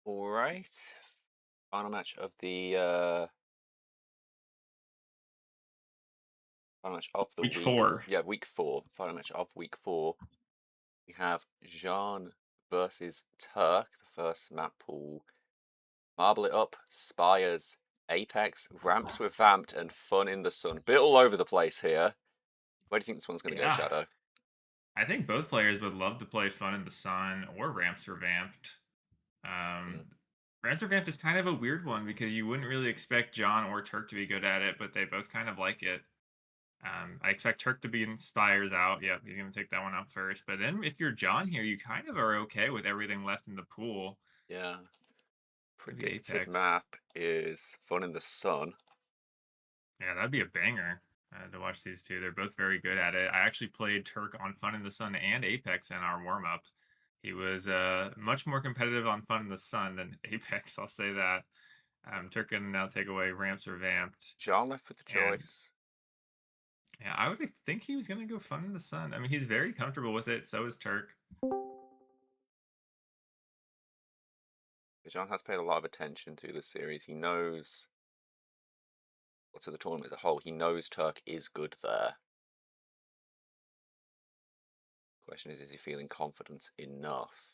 All right. Final match of the final match of the Week week. 4. Yeah, week 4. Final match of week 4. We have Jean versus Turk. The first map pool. Marble it up, Spires, Apex, Ramps revamped, and Fun in the Sun. Bit all over the place here. Where do you think this one's going to go, Yeah. Shadow? I think both players would love to play Fun in the Sun or Ramps Revamped. Mm, Ramps Revamped is kind of a weird one because you wouldn't really expect John or Turk to be good at it, but they both kind of like it. I expect Turk to be Inspires out. Yeah, he's going to take that one out first. But then if you're John here, you kind of are okay with everything left in the pool. yeah. Maybe Predicted Apex. map is Fun in the Sun. Yeah, that'd be a banger to watch these two. They're both very good at it. I actually played Turk on Fun in the Sun and Apex in our warm up. He was much more competitive on Fun in the Sun than Apex, I'll say that. Turk can now take away Ramps Revamped. Jean left with the And choice. yeah, I would think he was going to go Fun in the Sun. I mean, he's very comfortable with it. So is Turk. Jean has paid a lot of attention to this series. He knows, well, to the tournament as a whole, he knows Turk is good there. Question is he feeling confident enough?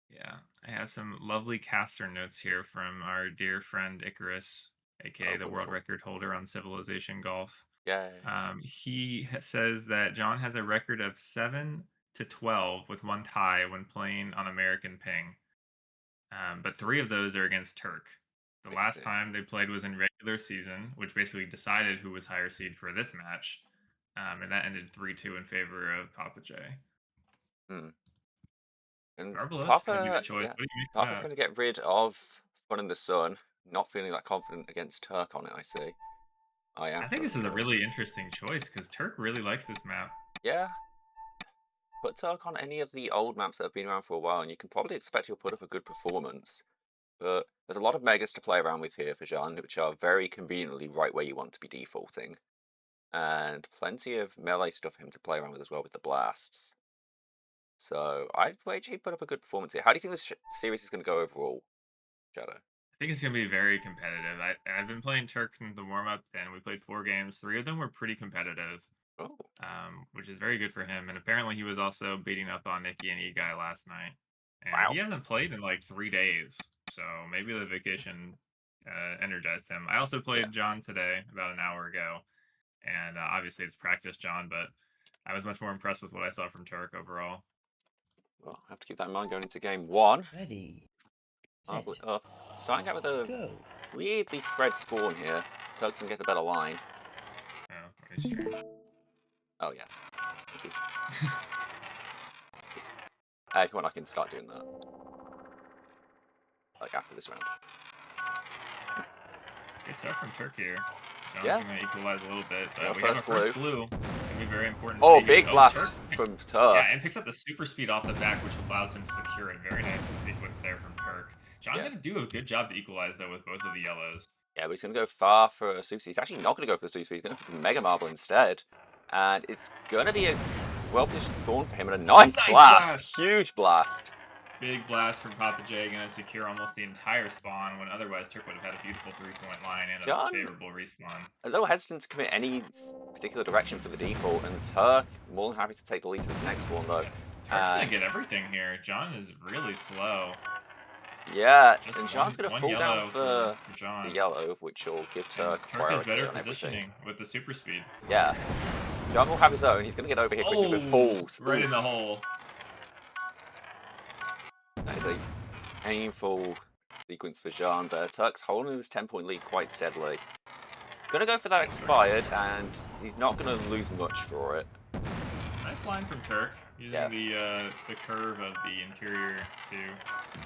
Yeah, I have some lovely caster notes here from our dear friend Icarus, aka Oh, the world wonderful. record holder on Civilization Golf. Yay. Says that John has a record of 7-12 with one tie when playing on American Ping, but 3 of those are against Turk. The I last see. time they played was in regular season, which basically decided who was higher seed for this match, and that ended 3-2 in favor of Papa J. Hmm. And Garbelote's going to be the Papa, choice. yeah, What do you make Papa's of going that? to get rid of Fun in the Sun. Not feeling that confident against Turk on it, I see. I am I think this is a really composed. interesting choice because Turk really likes this map. Yeah, put Turk on any of the old maps that have been around for a while, and you can probably expect he'll put up a good performance. But there's a lot of megas to play around with here for Jean, which are very conveniently right where you want to be defaulting. And plenty of melee stuff for him to play around with as well with the blasts. So I'd wager he put up a good performance here. How do you think this series is going to go overall, Shadow? I think it's going to be very competitive. I've been playing Turk in the warm up, and we played 4 games. 3 of them were pretty competitive, Oh, which is very good for him. And apparently, he was also beating up on Nikki and E-Guy last night. And wow. he hasn't played in like 3 days, so maybe the vacation energized him. I also Yeah. played John today about an hour ago, and obviously it's practice John, but I was much more impressed with what I saw from Turk overall. Well, I have to keep that in mind going into game 1. Ready, Marble set, it up. Starting out with a go. weirdly spread spawn here. Turk's going to get the better line. Oh, it's true. Oh, yes. Thank you. That's good. If you want, I can start doing that. Like, after this round. Good start from Turk here. John's Yeah. going to equalize a little bit, Yeah, but we have our first first blue. blue. It's going to be very important to Oh, see here. big Oh, blast Turk. from Yeah, Turk. and picks up the super speed off the back, which allows him to secure it. Very nice sequence there from Turk. John Yeah. going to do a good job to equalize, though, with both of the yellows. Yeah, but he's going to go far for a super. He's actually not going to go for the super speed. He's going for the Mega Marble instead. And it's going to be a well-positioned spawn for him and a nice blast. Huge blast. Big blast from Papa J, going to secure almost the entire spawn when otherwise Turk would have had a beautiful 3-point line and a John, favorable respawn. a little hesitant to commit any particular direction for the default, and Turk more than happy to take the lead to this next one though. Turk's going to get everything here. John is really slow. Yeah, Just and John's going to one fall down yellow for John. the yellow, which will give And Turk Turk has priority better on everything. positioning with the super speed. Yeah, John will have his own. He's going to get over here quickly, but falls. Right Oof. in the hole. That is a painful sequence for Jean there. Turk's holding his 10-point lead quite steadily. He's going to go for that expired, and he's not going to lose much for it. Nice line from Turk, using the curve of the interior to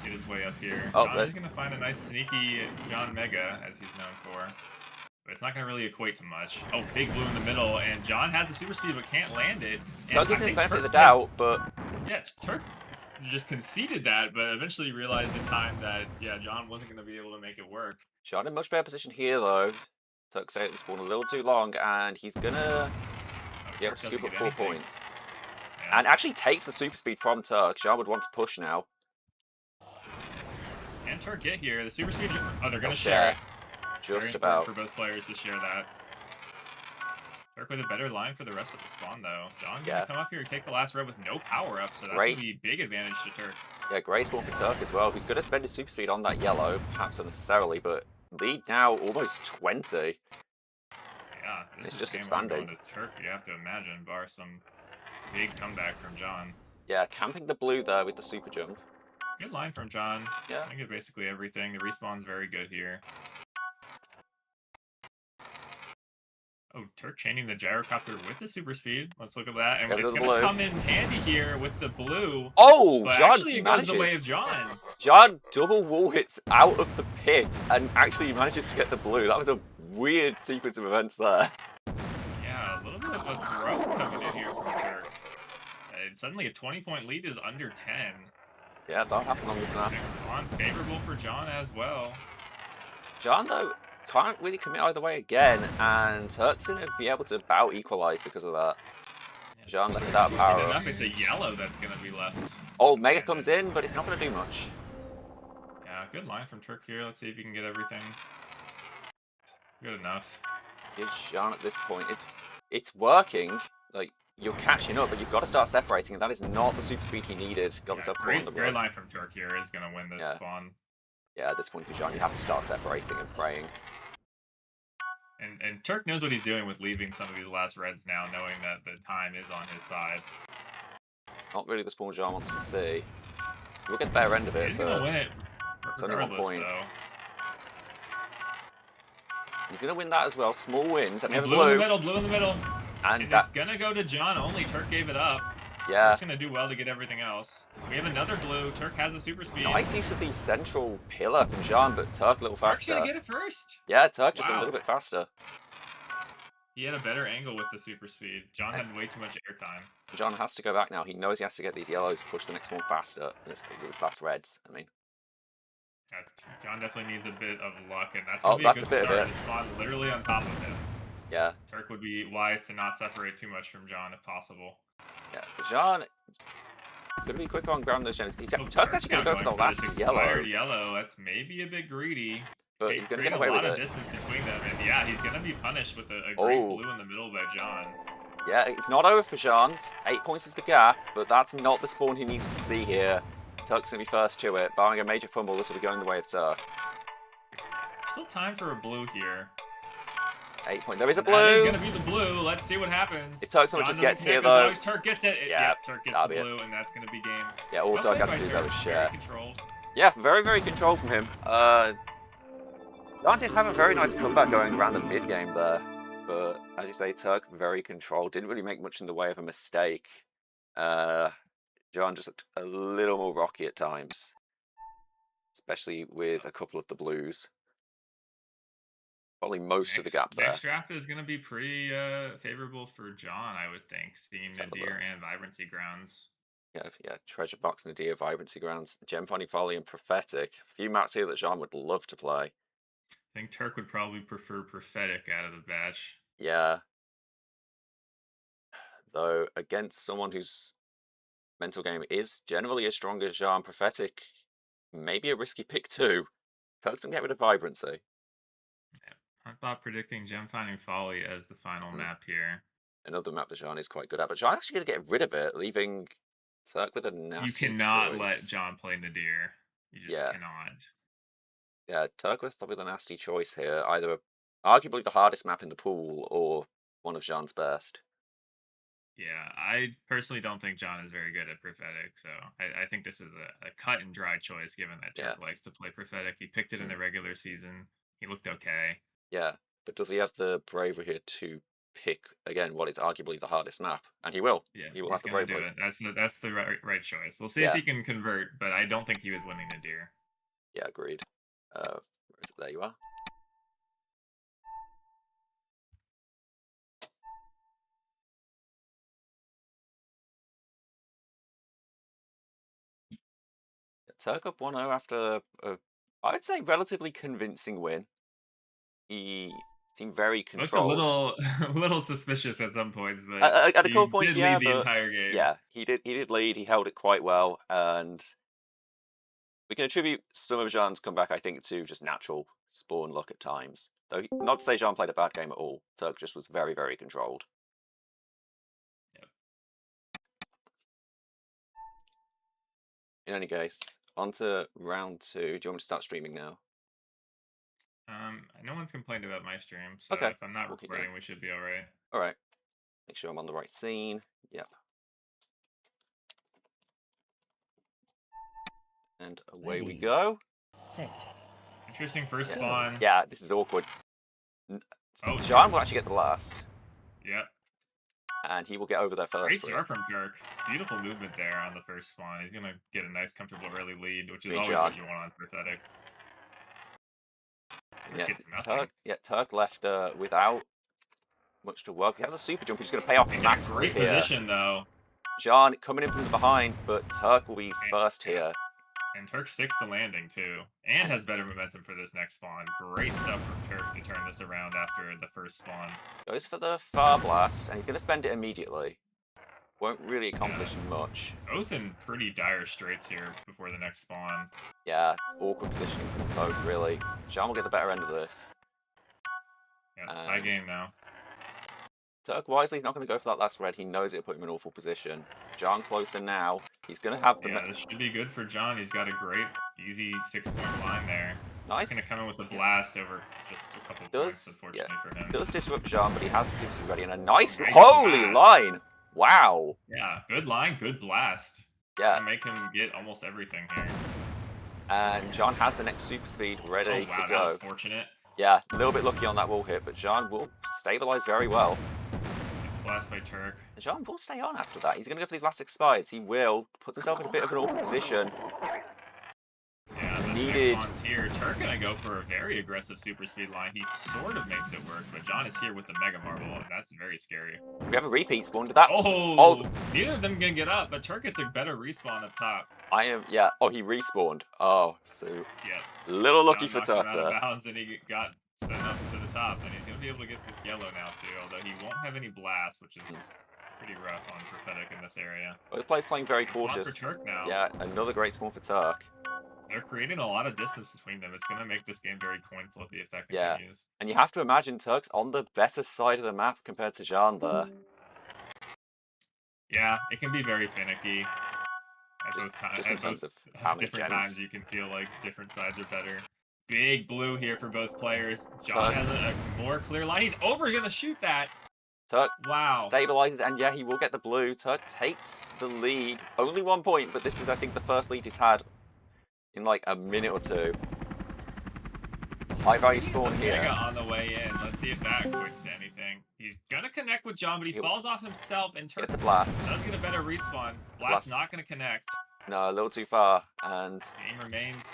get his way up here. Oh, John is going to find a nice sneaky John Mega, as he's known for. But it's not going to really equate to much. Oh, big blue in the middle, and John has the super speed but can't land it. Turk gives him the benefit of the doubt, but... Yeah, Turk just conceded that, but eventually realized in time that, yeah, John wasn't going to be able to make it work. John in much better position here, though. Turk stayed at the spawn a little too long, and he's going to be able to scoop up 4 points. Yeah. And actually takes the super speed from Turk. Jean would want to push now. Turk get here? The super speed. Oh, they're They'll gonna share share. it. Very Just important about. for both players to share that. Turk with a better line for the rest of the spawn, though. John gonna Yeah. come up here and take the last red with no power up, so that's gonna Great. be big advantage to Turk. Yeah, great spawn for Turk as well, who's going to spend his super speed on that yellow, perhaps unnecessarily, but lead now almost 20. Yeah, this It's is just game one expanding. going to Turk. You have to imagine, bar some big comeback from John. Yeah, camping the blue there with the super jump. Good line from John. Yeah. I get basically everything. The respawn's very good here. Oh, Turk chaining the gyrocopter with the super speed. Let's look at that. And We have it's another going to blue. come in handy here with the blue. Oh, But John actually, it goes the way of manages. John. John double wall hits out of the pit and actually manages to get the blue. That was a weird sequence of events there. Yeah, a little bit of a throw coming in here from Turk. And suddenly a 20-point lead is under 10. Yeah, that'll happen on this map. Next spawn favorable for John as well. John, though, can't really commit either way again, and Turk's going to be able to about equalize because of that. John left without power up. Enough, it's a yellow that's going to be left. Oh, Mega comes in, but it's not going to do much. Yeah, good line from Turk here. Let's see if he can get everything. Good enough. Here's John at this point. It's working. Like, you're catching up, but you've got to start separating, and that is not the super speed he needed. Got himself caught on the great blood. line from Turk here is going to win this spawn. Yeah, at this point for John, you have to start separating and praying. And Turk knows what he's doing with leaving some of these last reds now, knowing that the time is on his side. Not really the spawn John wants to see. We'll get the better end of it, He's but going to win it. it's only 1 point. Though. He's going to win that as well. Small wins. And we have a blue in the middle, blue in the middle. And it's going to go to John only. Turk gave it up. Yeah. Turk's going to do well to get everything else. We have another blue. Turk has a super speed. Nice use of the central pillar from John, but Turk a little faster. Turk's going to get it first. Yeah, Turk just a little bit faster. He had a better angle with the super speed. John had way too much airtime. John has to go back now. He knows he has to get these yellows, push the next one faster. This last reds, I mean. Yeah, John definitely needs a bit of luck, and that's going to be a good start. The spawn literally on top of him. Yeah. Turk would be wise to not separate too much from John if possible. Yeah, John could be quicker on ground those gems. Turk's actually going to go for the last yellow. Yellow, that's maybe a bit greedy. But he's going to get away with it. A lot of distance between them, and yeah, he's going to be punished with a great blue in the middle by John. Yeah, it's not over for John. 8 points is the gap, but that's not the spawn he needs to see here. Turk's going to be first to it. Barring a major fumble, this will be going the way of Turk. Still time for a blue here. 8 point. There is a blue. That is going to be the blue. Let's see what happens. If Turk someone just gets here, though. As Turk gets it. Yeah, Turk gets the blue, and that's going to be game. Yeah, all Turk had to do that was share. Controlled. Yeah, very, very controlled from him. John did have a very nice comeback going around the mid-game there. But, as you say, Turk very controlled. Didn't really make much in the way of a mistake. John just looked a little more rocky at times. Especially with a couple of the blues. Probably most of the gap there. Next draft is going to be pretty favorable for John, I would think. Seeing Nadir and Vibrancy Grounds. Yeah, Treasure Box, Nadir, Vibrancy Grounds, Gem Finding Folly, and Prophetic. A few maps here that John would love to play. I think Turk would probably prefer Prophetic out of the batch. Yeah. Though, against someone whose mental game is generally as strong as Jean, Prophetic, maybe a risky pick too. Turk's going to get rid of Vibrancy. Yeah. I thought predicting Gem Finding Folly as the final map here. Another map that Jean is quite good at, but Jean's actually going to get rid of it, leaving Turk with a nasty You cannot choice. let John play Nadir. You just cannot. Yeah, Turk with probably the nasty choice here. Either arguably the hardest map in the pool or one of Jean's best. Yeah, I personally don't think John is very good at Prophetic, so I think this is a cut and dry choice given that Turk likes to play Prophetic. He picked it in the regular season. He looked okay. Yeah, but does he have the bravery here to pick, again, what is arguably the hardest map? And he will. Yeah, he will have the bravery. Do it. That's the right choice. We'll see if he can convert, but I don't think he was winning Nadir. Yeah, agreed. Where is it? There you are. Turk up 1-0 after a, I would say, relatively convincing win. He seemed very controlled. A little suspicious at some points, but at a couple points, lead the entire game. Yeah, he did lead. He held it quite well, and We can attribute some of Jean's comeback, I think, to just natural spawn luck at times. Though, not to say Jean played a bad game at all. Turk just was very, very controlled. Yep. In any case, on to round 2. Do you want me to start streaming now? No one's complained about my stream, so Okay, if I'm not we'll keep recording, going. we should be all right. All right. Make sure I'm on the right scene. Yep. And away we go. Interesting first spawn. Yeah, this is awkward. Oh, Jean will actually get the last. Yep. And he will get over there first. Great start from Turk. Beautiful movement there on the first spawn. He's going to get a nice, comfortable early lead, which is always what you want on Pathetic. Turk left without much to work. He has a super jump. He's going to pay off massively here. Great position, though. Jean coming in from the behind, but Turk will be first here. And Turk sticks the landing, too. And has better momentum for this next spawn. Great stuff from Turk to turn this around after the first spawn. Goes for the far blast, and he's going to spend it immediately. Won't really accomplish much. Both in pretty dire straits here before the next spawn. Yeah, awkward positioning for them both, really. Jean will get the better end of this. Yeah, high game now. Turk wisely is not going to go for that last red. He knows it'll put him in an awful position. Jean closer now. He's going to have the... Yeah, this should be good for Jean. He's got a great, easy 6-point line there. Nice. He's going to come in with a blast over just a couple points, unfortunately for him. Does disrupt Jean, but he has the super ready. And a nice holy line! Wow. Yeah, good line, good blast. Yeah. Make him get almost everything here. And Jean has the next super speed ready to go. That was fortunate. Yeah, a little bit lucky on that wall hit, but Jean will stabilize very well. It's blast by Turk. Jean will stay on after that. He's going to go for these last expires. He will. Puts himself in a bit of an awkward position. Yeah, the needed. Next one's here. Turk gonna go for a very aggressive super speed line. He sort of makes it work, but Jean is here with the Mega Marble, and that's very scary. We have a repeat spawn. Did that? Oh, neither of them gonna get up, but Turk gets a better respawn up top. Yeah. Oh, he respawned. Oh, so. Yeah. Little lucky for Turk there. there. Out of bounds, and he got sent up to the top, and he's gonna be able to get this yellow now too. Although he won't have any blast, which is pretty rough on Prophetic in this area. Both players playing very cautious. For Turk now. Yeah, another great spawn for Turk. They're creating a lot of distance between them. It's going to make this game very coin flippy if that continues. Yeah, and you have to imagine Turk's on the better side of the map compared to Jean there. Yeah, it can be very finicky. Just in terms of how many different gems. Times you can feel like different sides are better. Big blue here for both players. Jean has a more clear line. He's over going to shoot that. Turk wow. Stabilizes, and yeah, he will get the blue. Turk takes the lead. Only 1 point, but this is, I think, the first lead he's had in like a minute or two. High value spawn here. Mega on the way in. Let's see if that equates to anything. He's gonna connect with Jean, but he falls off himself and Turk gets a blast. Does get a better respawn. Blast not gonna connect. No, a little too far, and game remains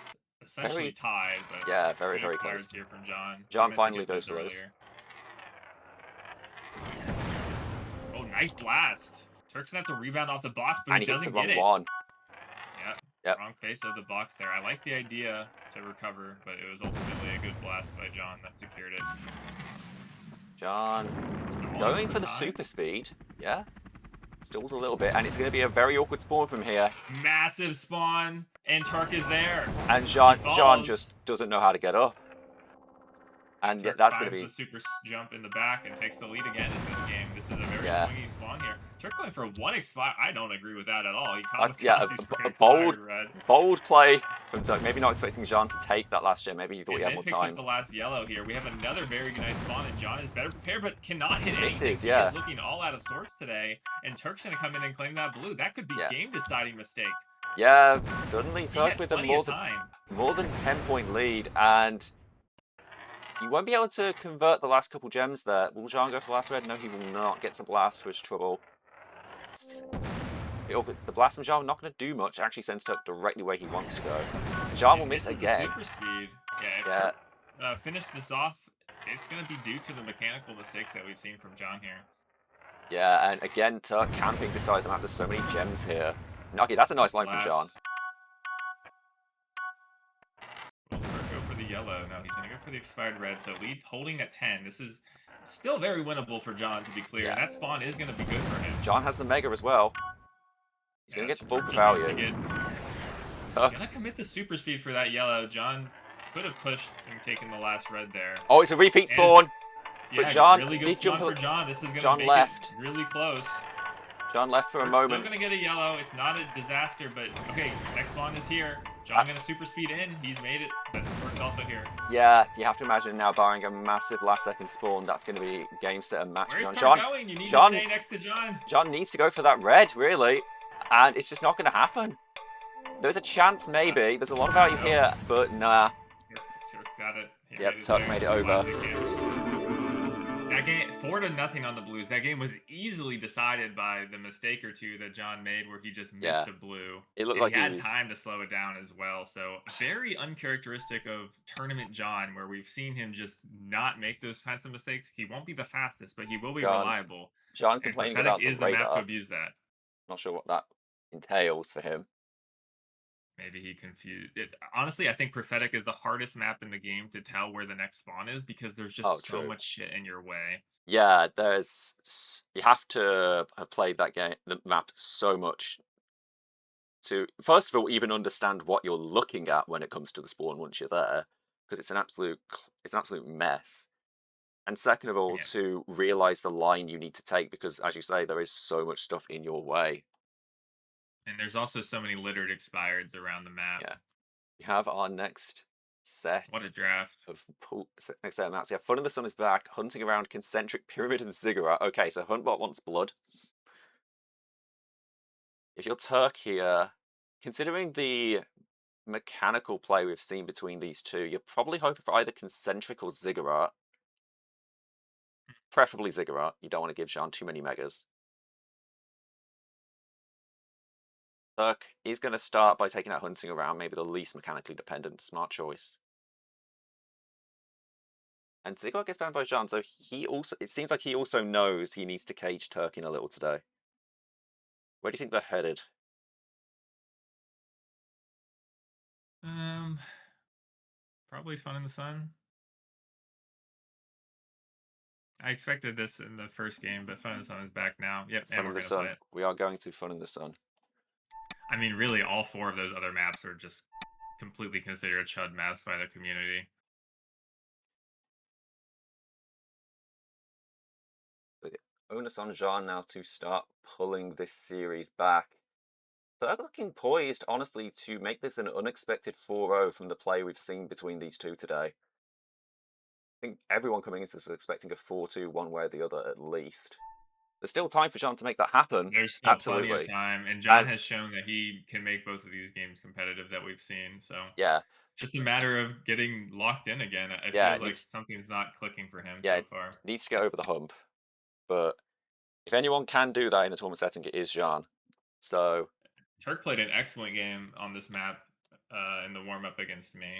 essentially tied. But yeah, very close. Here from Jean. Jean finally goes for those. Oh, nice blast. Turk's gonna have to rebound off the box, but and he doesn't get it. One. Yep. Wrong face of the box there. I like the idea to recover, but it was ultimately a good blast by Jean that secured it. Jean going for the super speed. Yeah. Stalls a little bit, and it's going to be a very awkward spawn from here. Massive spawn, and Turk is there. And Jean just doesn't know how to get up. And Turk that's going to be the super jump in the back and takes the lead again in this game. This is a very swingy spawn here. Turk going for one expire. I don't agree with that at all. He a bold play from Turk. Maybe not expecting Jean to take that last gem. Maybe he thought he had more time. Up the last yellow here. We have another very nice spawn, and Jean is better prepared, but cannot hit anything. He is looking all out of sorts today, and Turk's going to come in and claim that blue. That could be game-deciding mistake. Yeah, suddenly Turk with a more than 10-point lead, and you won't be able to convert the last couple gems there. Will Jean go for the last red? No, he will not. Gets a blast for his trouble. The blast from Jean not going to do much. Actually sends Turk directly where he wants to go. Jean will miss again. Super speed. Yeah, if Turk finish this off, it's going to be due to the mechanical mistakes that we've seen from Jean here. Yeah, and again, Turk camping beside the map. There's so many gems here. Okay, that's a nice line from Jean. Yellow. No, he's going to go for the expired red. So lead holding at 10. This is still very winnable for Jean, to be clear. Yeah. That spawn is going to be good for him. Jean has the Mega as well. He's going to get the bulk of value. Turk. Gonna commit the super speed for that yellow. John could have pushed and taken the last red there. Oh, it's a repeat And spawn. But yeah, John really good did spawn jump. for John. This is gonna John make it left. really close. John left for a Turk's moment. still gonna get a yellow. It's not a disaster, but okay, next spawn is here. John gonna super speed in. He's made it. But Turk's also here. Yeah, you have to imagine now, barring a massive last-second spawn, that's going to be game, set, and match. Where's John. Turk going? You need John, to stay next to John. John needs to go for that red, really, and it's just not going to happen. There's a chance, maybe. There's a lot of value here, but nah. Turk got it. Yep, Turk made it over. That game, 4-0 on the Blues. That game was easily decided by the mistake or two that John made, where he just missed a blue. It looked and like he had time to slow it down as well. So very uncharacteristic of tournament John, where we've seen him just not make those kinds of mistakes. He won't be the fastest, but he will be reliable. John complaining about is the map to abuse that. Not sure what that entails for him. Maybe he confused it. Honestly, I think Prophetic is the hardest map in the game to tell where the next spawn is, because there's just so much shit in your way. Yeah, you have to have played that game, the map, so much to, first of all, even understand what you're looking at when it comes to the spawn once you're there, because it's an absolute mess. And second of all, to realize the line you need to take, because as you say, there is so much stuff in your way. And there's also so many littered expireds around the map. Yeah. We have our next set. What a draft. Next set of maps. Yeah, Fun in the Sun is back. Hunting around Concentric, Pyramid, and Ziggurat. Okay, so Huntbot wants blood. If you're Turk here, considering the mechanical play we've seen between these two, you're probably hoping for either Concentric or Ziggurat. Preferably Ziggurat. You don't want to give Jean too many megas. Turk is going to start by taking out Hunting around, maybe the least mechanically dependent. Smart choice. And Ziggurat gets banned by Jean, so it seems like he also knows he needs to cage Turk in a little today. Where do you think they're headed? Probably Fun in the Sun. I expected this in the first game, but Fun in the Sun is back now. Yep, Fun in the Sun. We are going to Fun in the Sun. I mean, really, all 4 of those other maps are just completely considered chud maps by the community. Onus on Jean now to start pulling this series back. They're looking poised, honestly, to make this an unexpected 4-0 from the play we've seen between these two today. I think everyone coming into this is expecting a 4-2 one way or the other at least. There's still time for John to make that happen. There's still plenty of time, and John has shown that he can make both of these games competitive that we've seen. So yeah, just a matter of getting locked in again. I feel like something's not clicking for him so far. Needs to get over the hump, but if anyone can do that in a tournament setting, it is Jean. So Turk played an excellent game on this map in the warm up against me.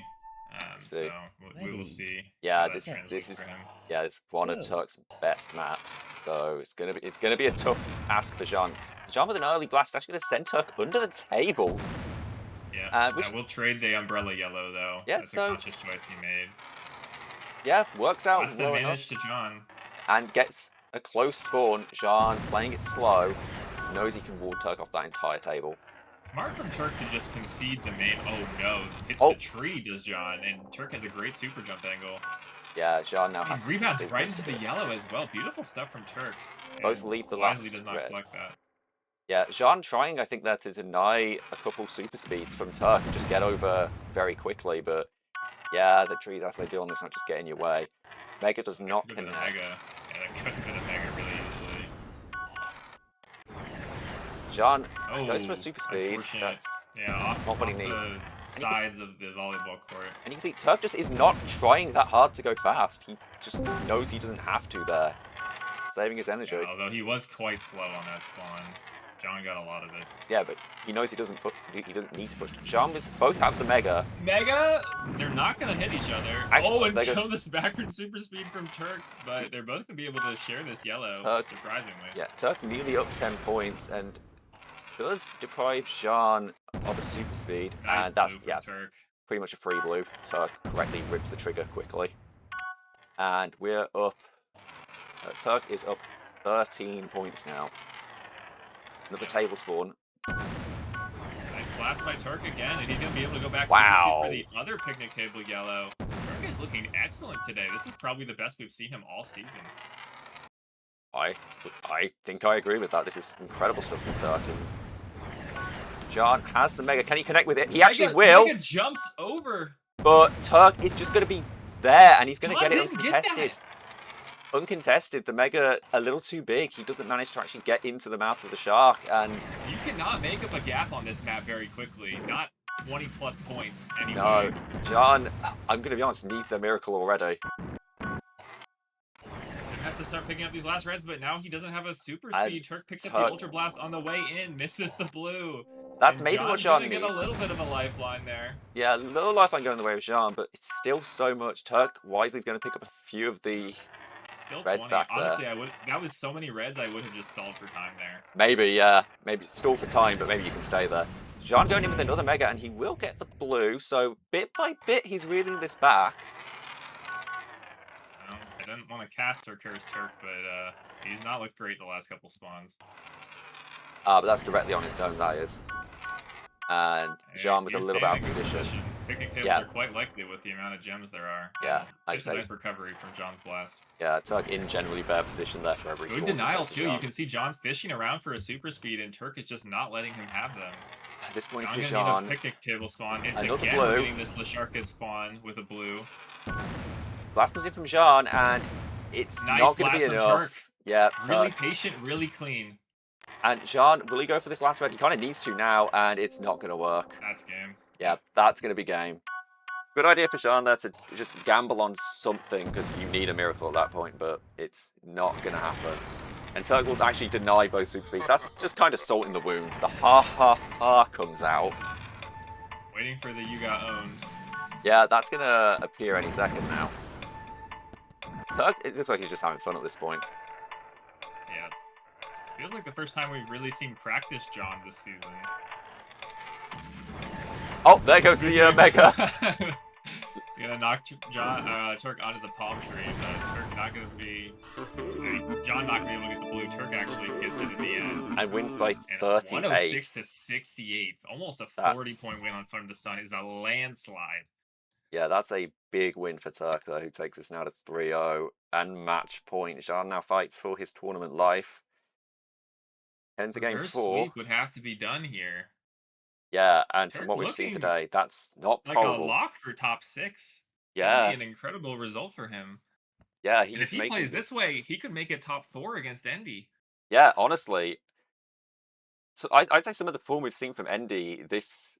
So we will see. Yeah, this is one of Turk's best maps. So it's gonna be a tough ask for Jean. Jean with an early blast is actually gonna send Turk under the table. Yeah, we'll trade the umbrella yellow though. Yeah, that's a conscious choice he made. Yeah, works out Last well advantage to John. And gets a close spawn. Jean playing it slow, knows he can ward Turk off that entire table. Smart from Turk to just concede the main. Oh no, hits the tree, does John, and Turk has a great super jump angle. Yeah, Jean now has to rebounds right into the yellow as well. Beautiful stuff from Turk. Both leave the last does not red. collect that. Yeah, Jean trying, I think, there to deny a couple super speeds from Turk and just get over very quickly, but yeah, the trees, as they do on this map, just get in your way. Mega does not connect. Yeah, that could have been a Mega really easily. Jean goes for a super speed. That's not what he needs. The sides of the volleyball court. And you can see Turk just is not trying that hard to go fast. He just knows he doesn't have to there. Saving his energy. Yeah, although he was quite slow on that spawn. John got a lot of it. Yeah, but he knows he doesn't need to push. John both have the Mega. Mega? They're not going to hit each other. Actually, and show this backward super speed from Turk, but they're both going to be able to share this yellow, surprisingly. Yeah, Turk nearly up 10 points and does deprive Jean of a super speed. Nice and that's, Turk. Pretty much a free blue. Turk correctly rips the trigger quickly. And we're up. Turk is up 13 points now. Another table spawn. Nice blast by Turk again, and he's going to be able to go back super speed for Wow. the other picnic table yellow. Turk is looking excellent today. This is probably the best we've seen him all season. I I think I agree with that. This is incredible stuff from Turk. And John has the Mega. Can he connect with it? He actually will. Mega jumps over. But Turk is just going to be there, and he's going to John get it didn't get uncontested. that. Uncontested, the Mega a little too big. He doesn't manage to actually get into the mouth of the shark, and You cannot make up a gap on this map very quickly. Not 20 plus points anyway. no, John, I'm going to be honest, needs a miracle already. Have to start picking up these last reds, but now he doesn't have a super speed. Turk picks up the Ultra Blast on the way in, misses the blue. That's and maybe John's what Jean gonna needs. get a little bit of a lifeline there. Yeah, a little lifeline going the way of Jean, but it's still so much. Turk wisely is going to pick up a few of the Still reds 20. back Honestly, there. that was so many reds, I would have just stalled for time there. Maybe, yeah. Maybe stall for time, but maybe you can stay there. Jean going in with another Mega, and he will get the blue, so bit by bit he's reeling this back. Well, I didn't want to cast or curse Turk, but he's not looked great the last couple spawns. But that's directly on his dome, that is. And Jean was a little bit out of position. Picnic tables are quite likely with the amount of gems there are. Yeah, it's a nice recovery from John's blast. Yeah, Turk in generally better position there for every Good denial too. You can see John fishing around for a super speed, and Turk is just not letting him have them. At this point, for Jean. Need a picnic table spawn. It's another again blue. getting this Lasharka spawn with a blue. Blast comes in from Jean, and it's nice not going to be enough. Turk. Yeah, really patient, really clean. And Jean, will he go for this last red? He kind of needs to now, and it's not going to work. That's game. Yeah, that's going to be game. Good idea for Jean there to just gamble on something, because you need a miracle at that point, but it's not going to happen. And Turk will actually deny both super speeds. That's just kind of salt in the wounds. The ha comes out. Waiting for the you got owned. Yeah, that's going to appear any second now. Turk, it looks like he's just having fun at this point. Yeah. Feels like the first time we've really seen practice John this season. Oh, there goes the Mega. Gonna knock Turk onto the palm tree, but Turk not gonna be... John not gonna be able to get the blue. Turk actually gets it at the end. And wins by 38. 106 to 68. Almost a 40-point win on Fun of the Sun is a landslide. Yeah, that's a big win for Turk, though, who takes us now to 3-0 and match point. Jean now fights for his tournament life. Heading to game 4. Sweep would have to be done here. Yeah, and from what we've seen today, that's not probable. Like a lock for top 6. Yeah. That'd be an incredible result for him. Yeah, and if he plays this way, he could make it top 4 against Endy. Yeah, honestly. So I'd say some of the form we've seen from Endy these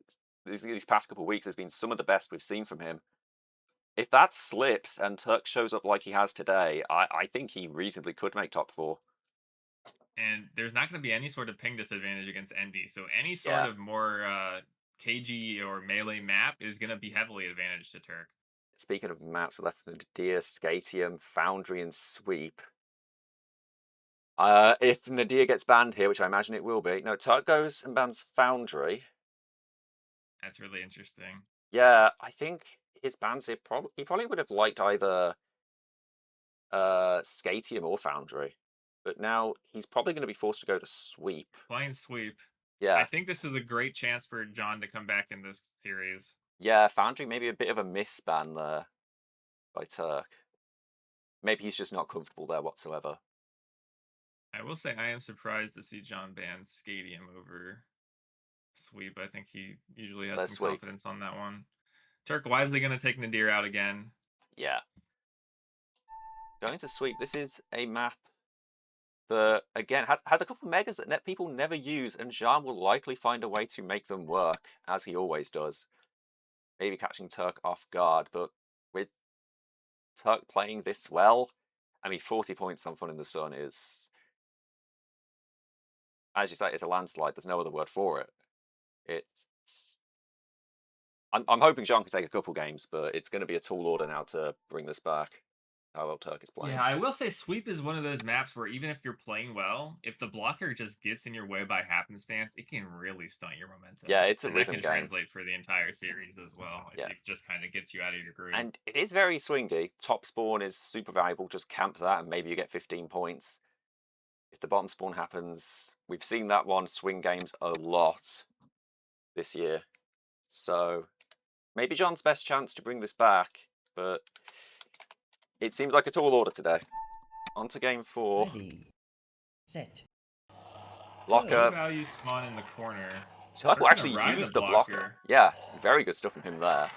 past couple of weeks has been some of the best we've seen from him. If that slips and Turk shows up like he has today, I think he reasonably could make top 4. And there's not going to be any sort of ping disadvantage against Endy. So any sort of more KG or melee map is going to be heavily advantaged to Turk. Speaking of maps, left Nadir, Scatium, Foundry, and Sweep. If Nadir gets banned here, which I imagine it will be, no, Turk goes and bans Foundry. That's really interesting. Yeah, I think his bans here, he probably would have liked either Scatium or Foundry. But now he's probably going to be forced to go to Sweep. Playing Sweep. Yeah. I think this is a great chance for John to come back in this series. Yeah, Foundry maybe a bit of a misban there by Turk. Maybe he's just not comfortable there whatsoever. I will say I am surprised to see John ban Scatium over Sweep. I think he usually has some confidence on that one. Turk wisely going to take Nadir out again. Yeah. Going to Sweep. This is a map that, again, has a couple of megas that people never use, and Jean will likely find a way to make them work, as he always does. Maybe catching Turk off guard, but with Turk playing this well, I mean, 40 points on Fun in the Sun is, as you say, it's a landslide. There's no other word for it. I'm hoping Jean can take a couple games, but it's going to be a tall order now to bring this back. How well Turk is playing. Yeah, I will say Sweep is one of those maps where even if you're playing well, if the blocker just gets in your way by happenstance, it can really stunt your momentum. Yeah, it's a rhythm game. That can translate for the entire series as well. If it just kind of gets you out of your groove. And it is very swingy. Top spawn is super valuable. Just camp that and maybe you get 15 points. If the bottom spawn happens, we've seen that one swing games a lot this year. So maybe John's best chance to bring this back, but it seems like a tall order today. On to game 4. Ready, set, Blocker. Low value spawn in the corner. Turk will Turk gonna actually ride use the the blocker. Yeah, very good stuff from him there.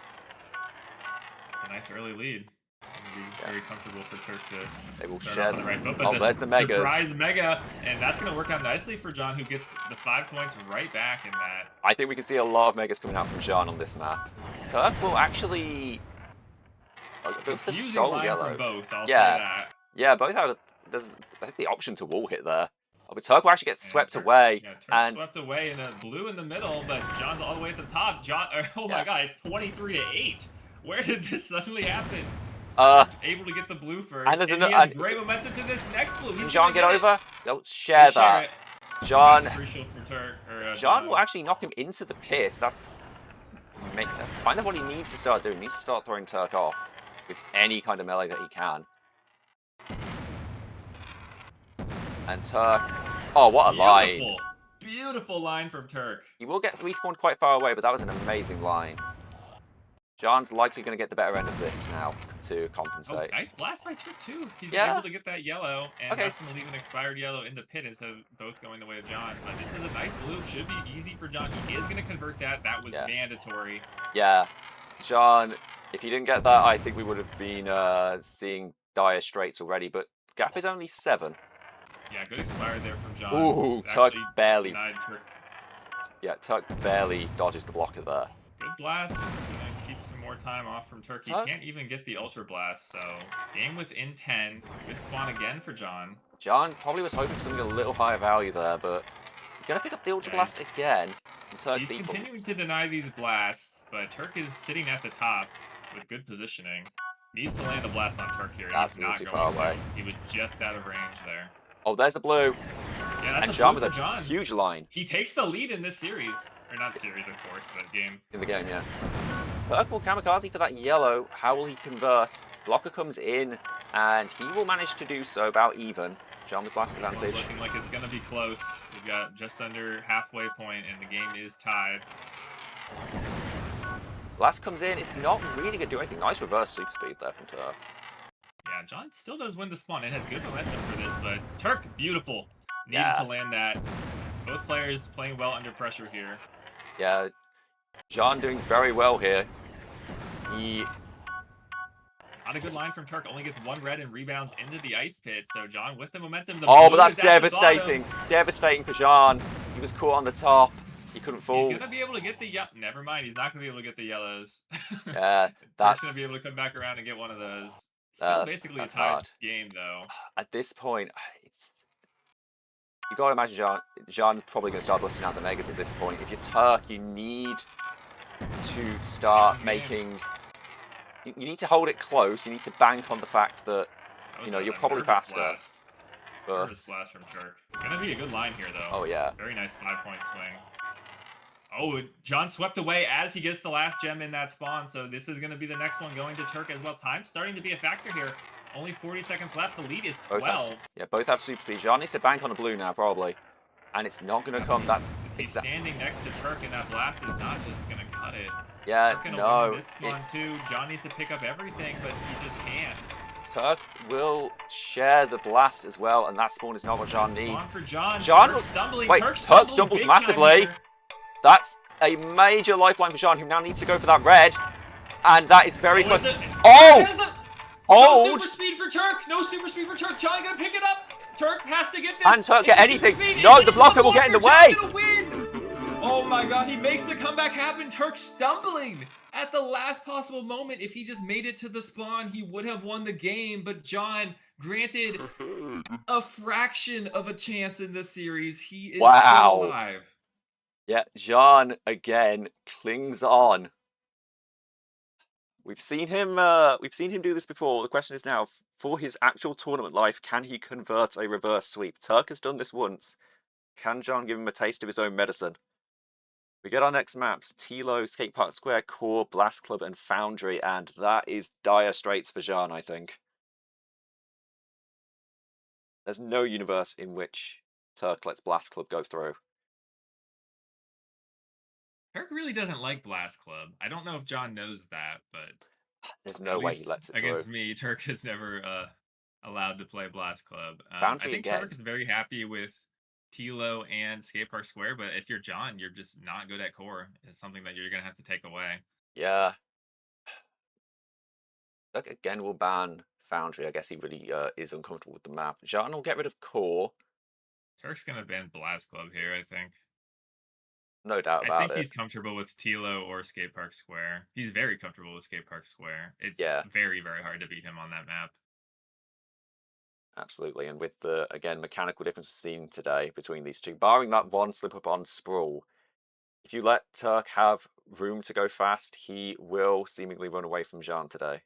It's a nice early lead. Gonna be very comfortable for Turk to They will start share off on the right foot. But Oh, there's the megas. surprise mega, and that's gonna work out nicely for John, who gets the 5 points right back in that. I think we can see a lot of megas coming out from John on this map. Turk will actually go for the Confusing soul line yellow. from both, I'll say Yeah, that. yeah, both have. There's, I think, the option to wall hit there. Oh, but Turk will actually get swept Turk, away. Yeah, Turk and swept away in a blue in the middle, but John's all the way at the top. John, oh my God, it's 23-8. Where did this suddenly happen? Able to get the blue first, and there's he another. has great momentum to this next blue. Can John get over? They'll share They share that. it. John. That's crucial for Turk. John will actually knock him into the pit. That's kind of what he needs to start doing. He needs to start throwing Turk off with any kind of melee that he can. And Turk. Oh, what a line. Beautiful line from Turk. He will get respawned quite far away, but that was an amazing line. John's likely going to get the better end of this now to compensate. Oh, nice blast by Turk, too. He's able to get that yellow, and Okay. that's going to leave an expired yellow in the pit instead of both going the way of John. But this is a nice blue. Should be easy for John. He is going to convert that. That was mandatory. Yeah. John, if you didn't get that, I think we would have been seeing dire straits already, but gap is only 7. Yeah, good expired there from John. Ooh, Turk barely. Turk. Yeah, Turk barely dodges the blocker there. Good blast. Gonna keep some more time off from Turk. He can't even get the ultra blast, so game within 10. Good spawn again for John. John probably was hoping for something a little higher value there, but he's going to pick up the ultra blast again. And Turk he's continuing to deny these blasts, but Turk is sitting at the top with good positioning. Needs to land a blast on Turk here. That's not too going far away. He was just out of range there. Oh, there's the blue. Yeah, that's and John with a huge line. He takes the lead in this series. Or not series, of course, but game. In the game, yeah. Turk will kamikaze for that yellow. How will he convert? Blocker comes in, and he will manage to do so about even. John with blast advantage. Looking like it's going to be close. We've got just under halfway point, and the game is tied. Blast comes in. It's not really going to do anything. Nice reverse super speed there from Turk. Yeah, John still does win the spawn. It has good momentum for this, but Turk, beautiful. Needed to land that. Both players playing well under pressure here. Yeah, John doing very well here. Not a good line from Turk. Only gets 1 red and rebounds into the ice pit. So John with the momentum. But that's devastating. Devastating for John. He was caught on the top. He couldn't fall. He's gonna be able to get the Never mind. He's not gonna be able to get the yellows. Yeah, that's gonna be able to come back around and get one of those. Still basically a tied game though. At this point, you gotta imagine John's probably gonna start busting out the megas at this point. If you're Turk, you need to start making. You need to hold it close. You need to bank on the fact that you're probably faster. Nervous blast from Turk. Gonna be a good line here though. Oh yeah. Very nice 5-point swing. Oh, John swept away as he gets the last gem in that spawn, so this is going to be the next one going to Turk as well. Time starting to be a factor here. Only 40 seconds left. The lead is 12. Both have super speed. John needs to bank on a blue now, probably. And it's not going to come. He's standing next to Turk, and that blast is not just going to cut it. Yeah, no. This spawn too. John needs to pick up everything, but he just can't. Turk will share the blast as well, and that spawn is not what John needs. Spawn for John. John was stumbling. Wait, Turk stumbles massively. That's a major lifeline for John, who now needs to go for that red. And that is very close. Oh! No super speed for Turk. No super speed for Turk. John gonna pick it up. Turk has to get this. And Turk get anything. No, the blocker will get in the way. Gonna win. Oh my God, he makes the comeback happen. Turk stumbling at the last possible moment. If he just made it to the spawn, he would have won the game. But John, granted a fraction of a chance in this series, he is still alive. Yeah, John again clings on. We've seen him do this before. The question is now, for his actual tournament life, can he convert a reverse sweep? Turk has done this once. Can John give him a taste of his own medicine? We get our next maps: Tilo, Skate Park Square, Core, Blast Club, and Foundry, and that is dire straits for John, I think. There's no universe in which Turk lets Blast Club go through. Turk really doesn't like Blast Club. I don't know if John knows that, but There's at no way he least lets it through. against me, Turk is never allowed to play Blast Club. I Boundary think again. Turk is very happy with Tilo and Skate Park Square, but if you're John, you're just not good at core. It's something that you're gonna have to take away. Yeah. Look, again, we'll ban Foundry. I guess he really is uncomfortable with the map. Jean will get rid of Core. Turk's gonna ban Blast Club here, I think. No doubt I about think it. he's comfortable with Tilo or Skate Park Square. He's very comfortable with Skate Park Square. It's Yeah, very, very hard to beat him on that map. absolutely. And with the, again, mechanical difference seen today between these two, barring that one slip up on Sprawl, if you let Turk have room to go fast, he will seemingly run away from Jean today.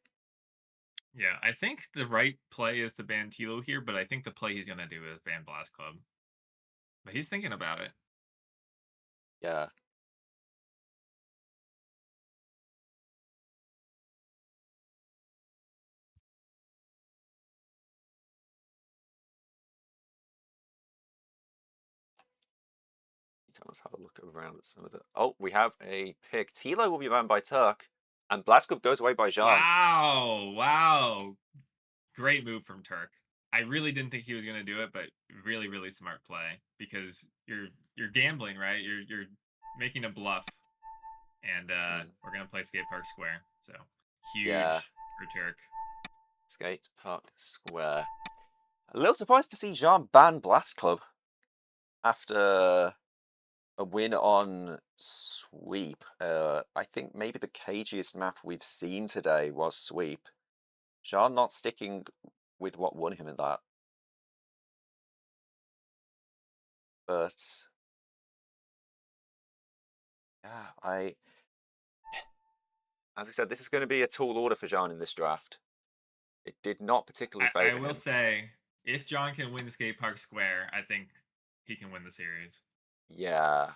Yeah, I think the right play is to ban Tilo here, but I think the play he's gonna do is ban Blast Club. But he's thinking about it. Yeah. Let's have a look around at some of the. Oh, we have a pick. Tilo will be banned by Turk, and Blaskov goes away by Jean. Wow, wow. Great move from Turk. I really didn't think he was gonna do it, but really, really smart play because you're gambling, right? You're making a bluff, and we're gonna play Skate Park Square. So Yeah. huge for Turk. Skate Park Square. A little surprised to see Jean ban Blast Club after a win on Sweep. I think maybe the cagiest map we've seen today was Sweep. Jean not sticking with what won him in that. But yeah, as I said, this is going to be a tall order for Jean in this draft. It did not particularly I favor will him. say, if John can win Skate Park Square, I think he can win the series. Yeah.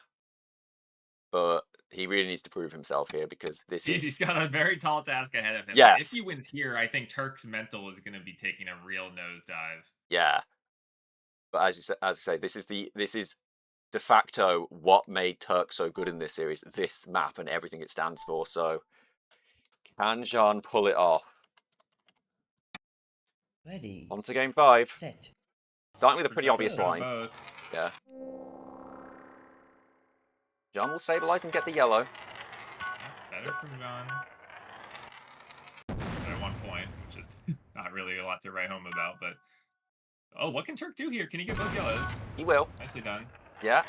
But he really needs to prove himself here because this He's is. got a very tall task ahead of him. But if Yes. he wins here, I think Turk's mental is going to be taking a real nosedive. Yeah. But as I say, this is de facto what made Turk so good in this series. This map and everything it stands for. So can Jean pull it off? Ready. On to game 5. Set. Starting with a For pretty Turk, obvious it's got line. both. Yeah. Jean will stabilize and get the yellow. Better from John. At 1 point, which is not really a lot to write home about, but oh, what can Turk do here? Can he get both yellows? He will. Nicely done. Yeah.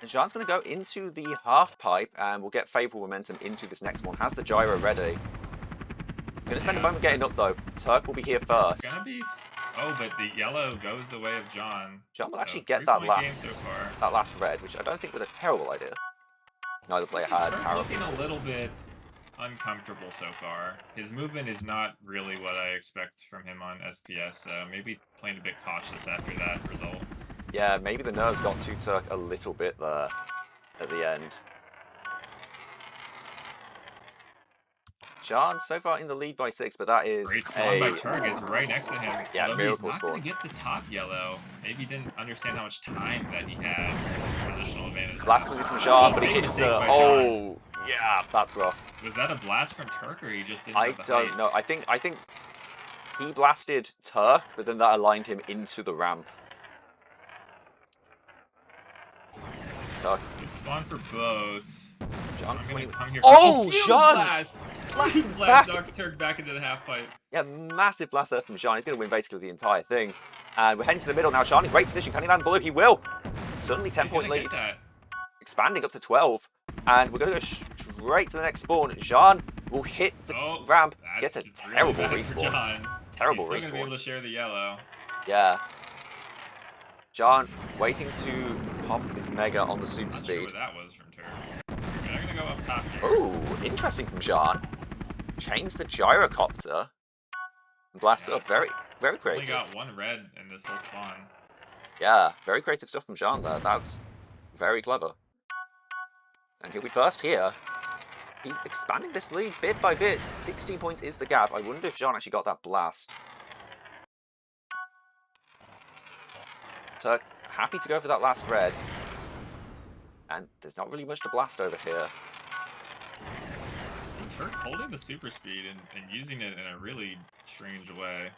And Jean's going to go into the half pipe and will get favorable momentum into this next one. Has the gyro ready. Going to spend a moment getting up though. Turk will be here first. Gonna be. Oh, but the yellow goes the way of John. John will So, actually get that 3-point game so last red, which I don't think was a terrible idea. Neither player had Turk power looking a little pitfalls. bit uncomfortable so far. His movement is not really what I expect from him on SPS, so maybe playing a bit cautious after that result. Yeah, maybe the nerves got to Turk a little bit there at the end. John so far in the lead by 6, but that is Great spawn by Turk is right next to him. Yeah, although miracle he's not spawn. going to get the top yellow. Maybe he didn't understand how much time that he had. Positional advantage. Blast comes in from Jean, but he big hits mistake the. by Oh, yeah, that's rough. Was that a blast from Turk, or he just didn't I have the don't height? know. I think he blasted Turk, but then that aligned him into the ramp. Turk. Good spawn for both. John I'm coming. gonna come here. Oh, Shield Jean! blast! Blasting Blast back. knocks Turk back into the half pipe. Yeah, massive blast there from Jean. He's going to win basically the entire thing. And we're heading to the middle now. Jean in great position. Can he land the bullet? He will. Suddenly 10-point lead. Expanding up to 12. And we're going to go straight to the next spawn. Jean will hit the ramp. Gets a terrible really respawn. Terrible He's still respawn. gonna be able to share the yellow. Yeah. Jean waiting to pop his mega on the super Not speed. sure what that was from Turk. I'm gonna go up top here. Oh, interesting from Jean. Chains the gyrocopter. And blasts up. Very, very creative. Only got 1 red in this whole spawn. Yeah, very creative stuff from Jean there. That's very clever. And he'll be first here. He's expanding this lead bit by bit. 16 points is the gap. I wonder if Jean actually got that blast. Turk happy to go for that last red. And there's not really much to blast over here. See, Turk holding the super speed and using it in a really strange way.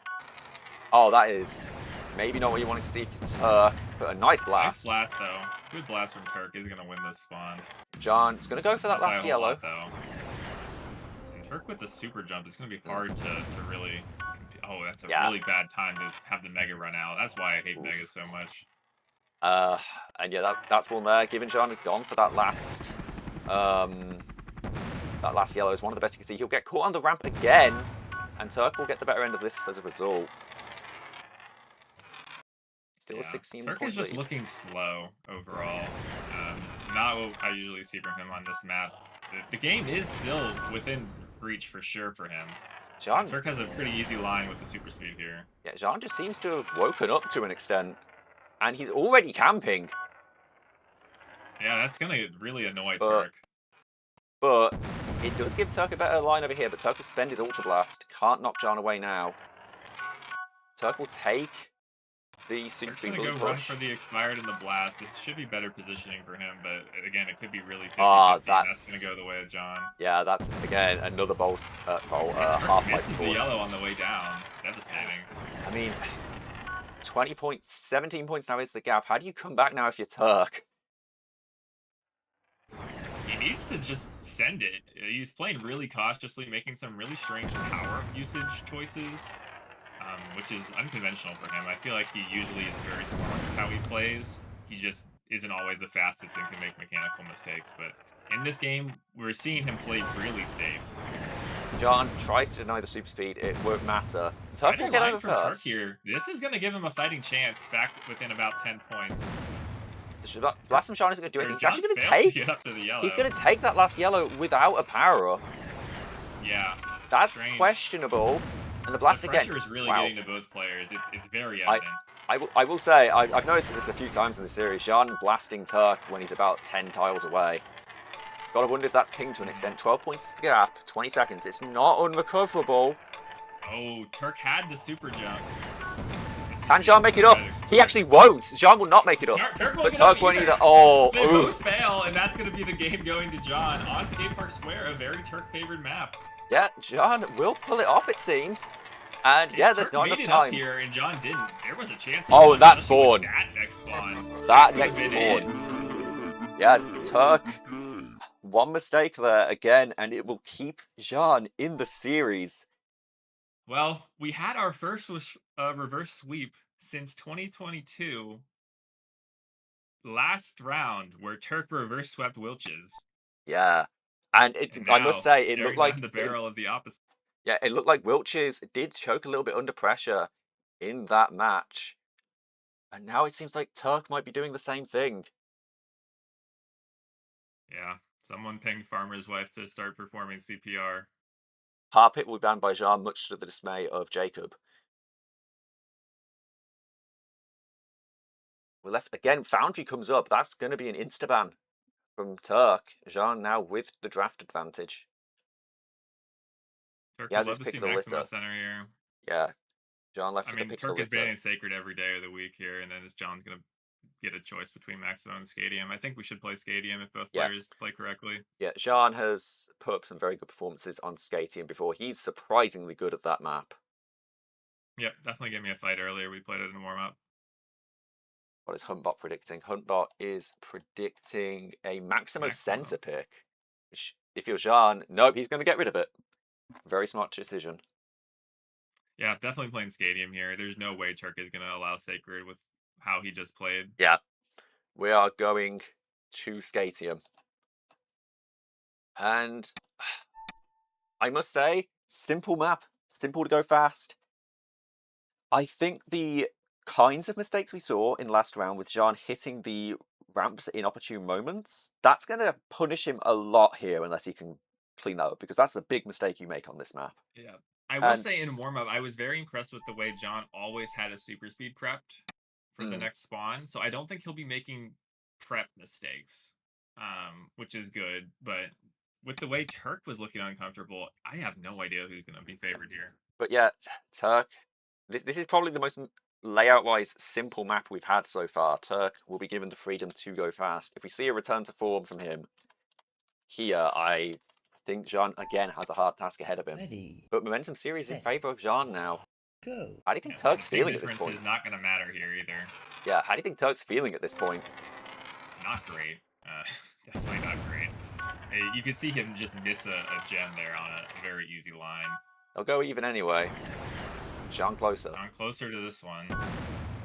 Oh, that is maybe not what you wanted to see for Turk, but a nice Nice blast. blast, though. Good blast from Turk. He's going to win this spawn. John's going to go for that Not by a last whole yellow. lot, though. And Turk with the super jump, it's going to be hard to really... Oh, that's a really bad time to have the Mega run out. That's why I hate Megas so much. And yeah, that's one there. Given John had gone for that last yellow is one of the best you can see. He'll get caught on the ramp again, and Turk will get the better end of this as a result. Still a 16 Turk point is just lead. looking slow overall. Not what I usually see from him on this map. The game is still within reach for sure for him. Turk has a pretty easy line with the super speed here. Yeah, Jean just seems to have woken up to an extent, and he's already camping. Yeah, that's gonna really annoy Turk. But it does give Turk a better line over here, but Turk will spend his Ultra Blast. Can't knock John away now. Turk will take the super speed Turk's gonna bullet go run push. for the expired and the blast. This should be better positioning for him, but again, it could be really 50-50. That's gonna go the way of John. Yeah, that's again another half misses the yellow on the way down. Devastating. I mean, 20 points, 17 points now is the gap. How do you come back now if you're Turk? He needs to just send it. He's playing really cautiously, making some really strange power usage choices, which is unconventional for him. I feel like he usually is very smart with how he plays. He just isn't always the fastest and can make mechanical mistakes. But in this game, we're seeing him play really safe. John tries to deny the super speed. It won't matter. Turk will get over first. Turk here. This is going to give him a fighting chance back within about 10 points. Blast from John isn't going to do anything. He's actually going to take. He's going to take that last yellow without a power up. Yeah. That's questionable. And the blast the again. Pressure is really getting to both players. It's very evident. I will say I've noticed this a few times in the series. Jean blasting Turk when he's about 10 tiles away. Gotta wonder if that's pinged to an extent. 12 points to the gap. 20 seconds. It's not unrecoverable. Oh, Turk had the super jump. Can Jean make it up? He actually won't. Jean will not make it up. But Turk won't either. Oh, they both fail, and that's going to be the game going to John on Skate Park Square, a very Turk-favored map. Yeah, John will pull it off, it seems. And yeah, there's not enough time. Up here, and John didn't. There was a chance. Oh, that spawn. That next spawn. That next spawn. Yeah, Turk. One mistake there again, and it will keep Jean in the series. Well, we had our first reverse sweep since 2022. Last round, where Turk reverse swept Wilches. Yeah, and I must say, it looked like the barrel of the opposite. Yeah, it looked like Wilches did choke a little bit under pressure in that match, and now it seems like Turk might be doing the same thing. Yeah, someone pinged Farmer's wife to start performing CPR. Harpit will be banned by Jean, much to the dismay of Jacob. We're left again. Foundry comes up. That's going to be an insta-ban from Turk. Jean now with the draft advantage. Turk would love to see Maximo center here. Yeah, Jean left with the pick of the litter. Turk is banning Sacred every day of the week here, and then John's going to get a choice between Maximo and Scadium. I think we should play Scadium if both players play correctly. Yeah, Jean has put up some very good performances on Scadium before. He's surprisingly good at that map. Yep, definitely gave me a fight earlier. We played it in a warm-up. What is Huntbot predicting? Huntbot is predicting a Maximo center pick. Which, if you're Jean, nope, he's going to get rid of it. Very smart decision. Yeah, definitely playing Scadium here. There's no way Turk is going to allow Sacred with how he just played. Yeah, we are going to Scadium. And I must say, simple map, simple to go fast. I think the kinds of mistakes we saw in last round with Jean hitting the ramps in opportune moments, that's going to punish him a lot here unless he can clean that up, because that's the big mistake you make on this map. Yeah. I will say in warm-up, I was very impressed with the way John always had a super speed prepped for the next spawn. So I don't think he'll be making prep mistakes, which is good. But with the way Turk was looking uncomfortable, I have no idea who's going to be favored here. But yeah, Turk, this is probably the most layout-wise simple map we've had so far. Turk will be given the freedom to go fast. If we see a return to form from him here, I think Jean again has a hard task ahead of him. Ready. But momentum series in Set. favour of Jean now. Go. How do you think Yeah, Turk's the big feeling at this difference point? is not going to matter here either. Yeah, how do you think Turk's feeling at this point? Not great. Definitely not great. Hey, you can see him just miss a gem there on a very easy line. They'll go even anyway. Jean closer. On closer to this one.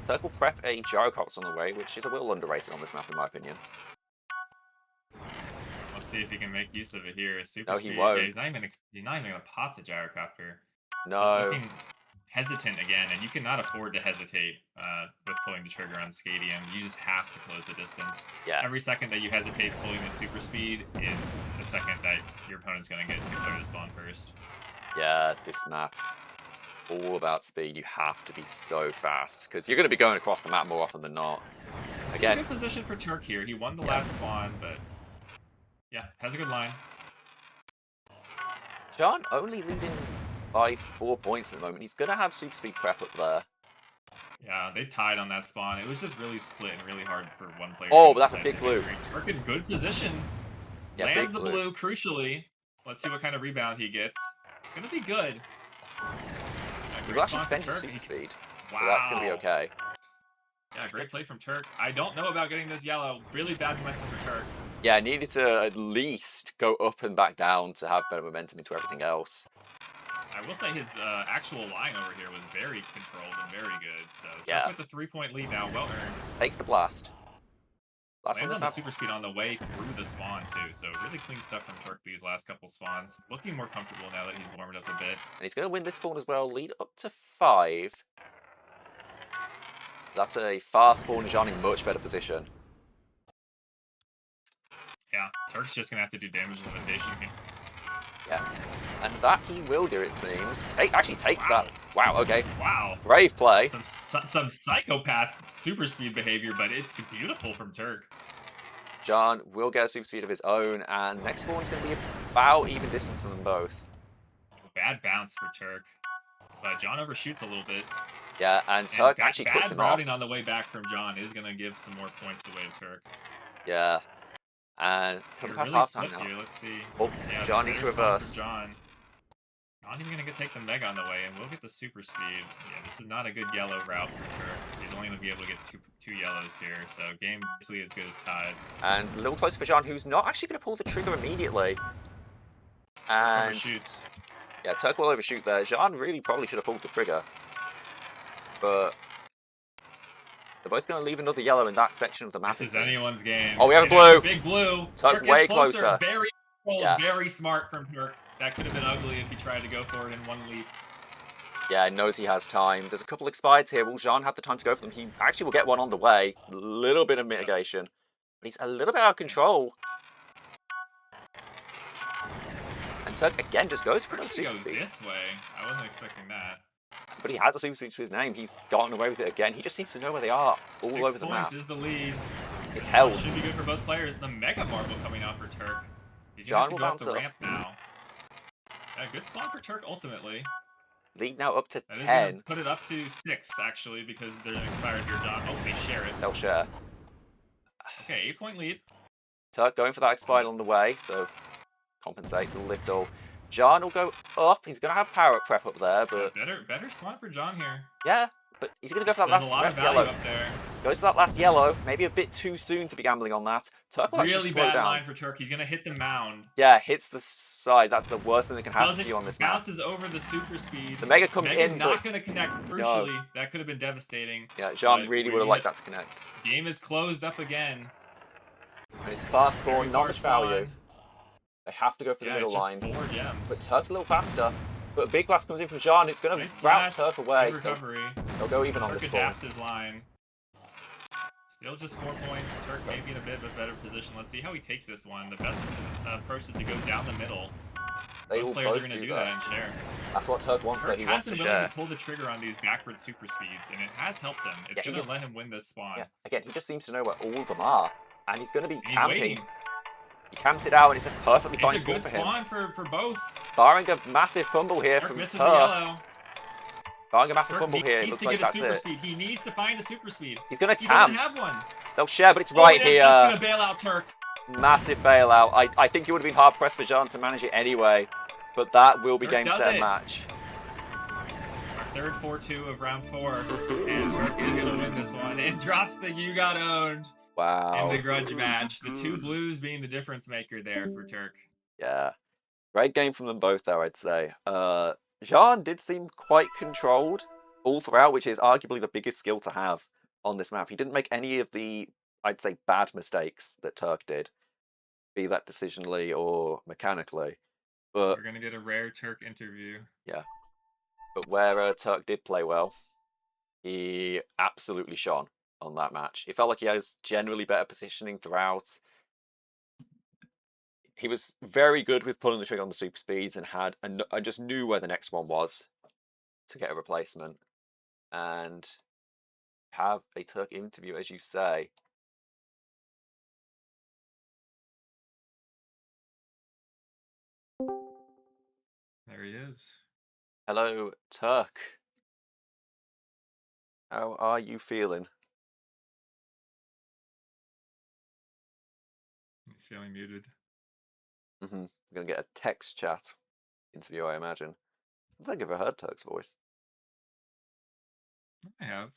Turk will prep a gyrocopter on the way, which is a little underrated on this map in my opinion. Let's see if he can make use of it here. Super No, he speed. won't. Yeah, he's not even gonna pop the gyrocopter. No. He's looking hesitant again, and you cannot afford to hesitate with pulling the trigger on Scadium. You just have to close the distance. Yeah. Every second that you hesitate pulling the super speed is the second that your opponent's gonna get to clear the spawn first. Yeah, this map, all about speed. You have to be so fast, because you're going to be going across the map more often than not. Again, Good position for Turk here. He won the last spawn, but yeah, has a good line. Jean only leading by 4 points at the moment. He's going to have super speed prep up there. Yeah, they tied on that spawn. It was just really split and really hard for one player. Oh, but that's a big blue. Turk in good position. Yeah, Lands big the blue. blue, crucially. Let's see what kind of rebound he gets. It's going to be good. He will actually spend his super speed. Wow. But that's going to be okay. Yeah, great play from Turk. I don't know about getting this yellow. Really bad momentum for Turk. Yeah, needed to at least go up and back down to have better momentum into everything else. I will say his actual line over here was very controlled and very good. So Turk Yeah. with a 3-point lead now, well earned. Takes the blast. Last on Lands this on the map. super speed on the way through the spawn too, so really clean stuff from Turk these last couple spawns. Looking more comfortable now that he's warmed up a bit. And he's going to win this spawn as well. Lead up to 5. That's a fast spawn. Jean in much better position. Yeah, Turk's just gonna have to do damage limitation here. Yeah, and that he will do, it seems. Actually takes that. Wow, okay. Wow. Brave play. Some psychopath super speed behavior, but it's beautiful from Turk. Jean will get a super speed of his own, and next spawn's going to be about even distance from them both. Bad bounce for Turk, but John overshoots a little bit. Yeah, and Turk actually bad cuts him off. routing on the way back from John is going to give some more points the way of Turk. Yeah, and coming past really halftime split now. here. Let's see. Oh, Yeah, John needs to better spawn from reverse. John. Not even going to take the Mega on the way, and we'll get the super speed. Yeah, this is not a good yellow route for Turk. He's only going to be able to get two yellows here, so game basically as good as tied. And a little closer for Jean, who's not actually going to pull the trigger immediately. And Overshoots. yeah, Turk will overshoot there. Jean really probably should have pulled the trigger. But they're both going to leave another yellow in that section of the map. This is anyone's game. Oh, we have a It has blue. Big blue. Turk Turk way is closer. closer. Very cold, Yeah. very smart from Turk. That could have been ugly if he tried to go for it in one leap. Yeah, knows he has time. There's a couple expireds here. Will Jean have the time to go for them? He actually will get one on the way. A little bit of mitigation. But he's a little bit out of control. And Turk again just goes for Turk another should super go speed. this way. I wasn't expecting that. But he has a super speed to his name. He's gotten away with it again. He just seems to know where they are all 6 over the points map. is the lead. It's held. Should be good for both players. The Mega Marble coming out for Turk. He's John going will to go up bounce the up. ramp now. Yeah, good spawn for Turk ultimately. Lead now up to That is gonna 10. put it up to 6 actually because there's an expired here, John. Oh, they share it. They'll share. Okay, 8-point lead. Turk going for that expired on the way, so compensates a little. John will go up. He's going to have power up prep up there, but Better spawn for John here. yeah, but he's going to go for that There's last a lot of value yellow. up there. Goes for that last yellow. Maybe a bit too soon to be gambling on that. Turk will actually Really slow bad down. line for Turk. He's gonna hit the mound. Yeah, hits the side. That's the worst thing that can happen to you on this map. Bounces over the super speed. The Mega comes Mega in, not but gonna connect. Crucially, that could have been devastating. yeah, Jean But really we're would have gonna- liked that to connect. Game is closed up again. And it's fast Very spawn, not far much value. spawn. They have to go for the Yeah, middle it's line. just 4 gems. But Turk's a little faster. But a big blast comes in from Jean. It's going to Nice route blast, Turk away. good recovery. They'll go even on Turk this spawn. adapts his line. Still just 4 points. Turk may be in a bit of a better position. Let's see how he takes this one. The best approach is to go down the middle. They Both will players are both going to do do that. that and share. That's what Turk wants, so Turk he has wants to been willing share. to pull the trigger on these backward super speeds, and it has helped him. It's Yeah, he going to just- let him win this spawn. Yeah, again, he just seems to know where all of them are. And he's going to be And he's camping. waiting. He camps it out, and it's a perfectly fine It's a spawn good for him. spawn for both. Barring a massive fumble here Turk from misses the Turk. yellow. Barring a massive Turk fumble here, it needs looks to like get a that's super it. speed. He needs to find a super speed. He's gonna He doesn't camp. have one. They'll share, but it's right and here. That's gonna bail out Turk. Massive bailout. I think it would have been hard pressed for Jean to manage it anyway, but that will be Turk game, does set, it. match. Our third 4-2 of round 4, and Turk is gonna win this one and drops the "you got owned" Wow. in the grudge match. The two blues being the difference maker there for Turk. Yeah. Great game from them both, though, I'd say. Jean did seem quite controlled all throughout, which is arguably the biggest skill to have on this map. He didn't make any of the, I'd say, bad mistakes that Turk did, be that decisionally or mechanically. But we're gonna get a rare Turk interview. Yeah. But where Turk did play well, he absolutely shone on that match. It felt like he has generally better positioning throughout. He was very good with pulling the trigger on the super speeds and I just knew where the next one was to get a replacement and have a Turk interview, as you say. There he is. Hello, Turk. How are you feeling? He's feeling muted. I'm gonna get a text chat interview, I imagine. I don't think I've ever heard Turk's voice. I have.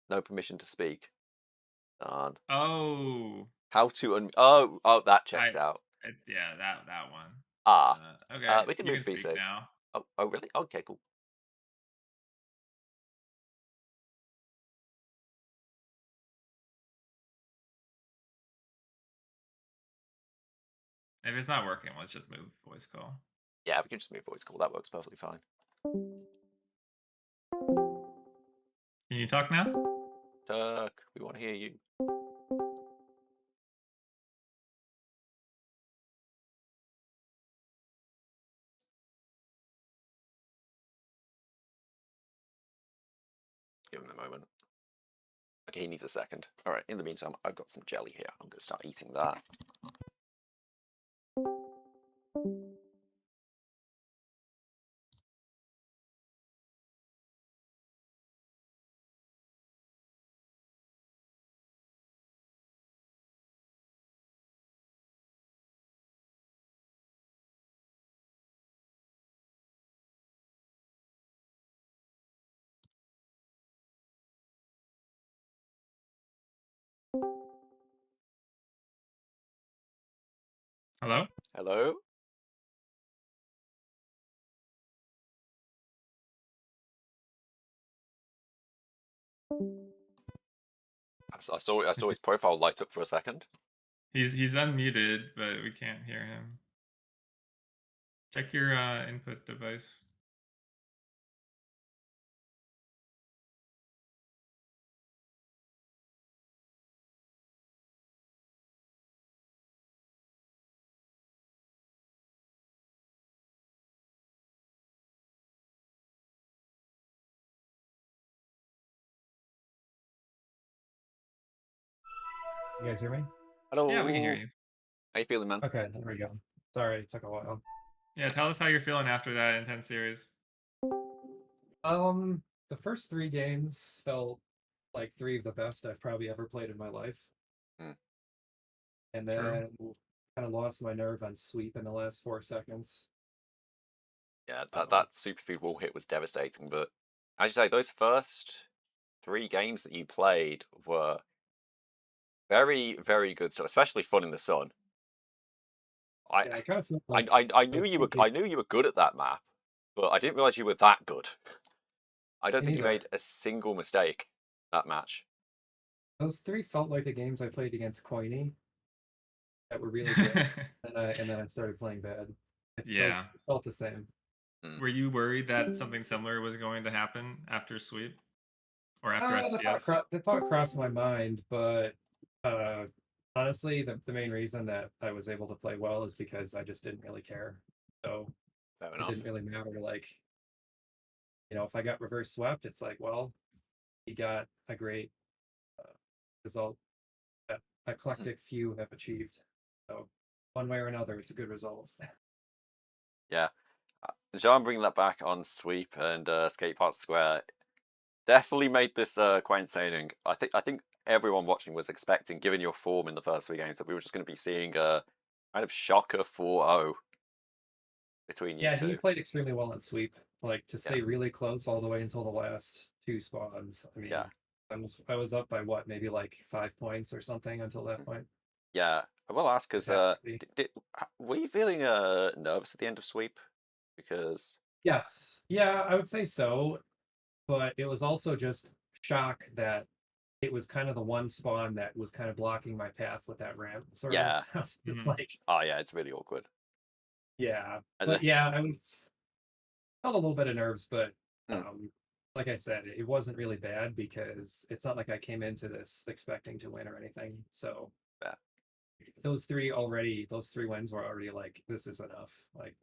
No permission to speak. Darn. Oh. How to oh, that checks out. Yeah, that one. Okay. We can you move can PC. speak now. Oh, really? Okay, cool. If it's not working, let's just move voice call. Yeah, we can just move voice call. That works perfectly fine. Can you talk now? Turk, we want to hear you. Give him a moment. Okay, he needs a second. All right, in the meantime, I've got some jelly here. I'm going to start eating that. Hello? Hello? I saw his profile light up for a second. He's unmuted, but we can't hear him. Check your input device. You guys hear me? Hello? Yeah, we can hear you. How you feeling, man? Okay, there we go. Sorry, it took a while. Yeah, tell us how you're feeling after that intense series. The first 3 games felt like 3 of the best I've probably ever played in my life. And then kind of lost my nerve on sweep in the last 4 seconds. Yeah, that super speed wall hit was devastating, but as you say, those first 3 games that you played were very, very good stuff, especially Fun in the Sun. I kind of feel like I knew you were good at that map, but I didn't realize you were that good. I don't think you made a single mistake that match. Those 3 felt like the games I played against Coiny that were really good, and then I started playing bad. It felt the same. Were you worried that something similar was going to happen after sweep or after SDS? The thought crossed my mind, but honestly, the main reason that I was able to play well is because I just didn't really care. So it didn't really matter. Like, if I got reverse swept, it's like, well, he got a great result that eclectic few have achieved. So one way or another, it's a good result. Yeah. Jean bringing that back on Sweep and Skate Park Square definitely made this quite entertaining. I think everyone watching was expecting, given your form in the first three games, that we were just going to be seeing a kind of shocker 4-0 between you Yeah, he two. played extremely well on sweep. Like to Yeah, stay really close all the way until the last two spawns. I yeah, mean, I was up by what, maybe like 5 points or something until that point. yeah. I will ask because Catastrophe. were you feeling nervous at the end of Sweep? Because Yes. Yeah, I would say so. But it was also just shock that it was kind of the one spawn that was kind of blocking my path with that ramp, sort of. yeah, I was just Mhm. like, oh yeah, it's really awkward. yeah. And then, But yeah, I was felt a little bit of nerves, but mm, like I said, it wasn't really bad because it's not like I came into this expecting to win or anything. So yeah, those three wins were already like, this is enough. Like,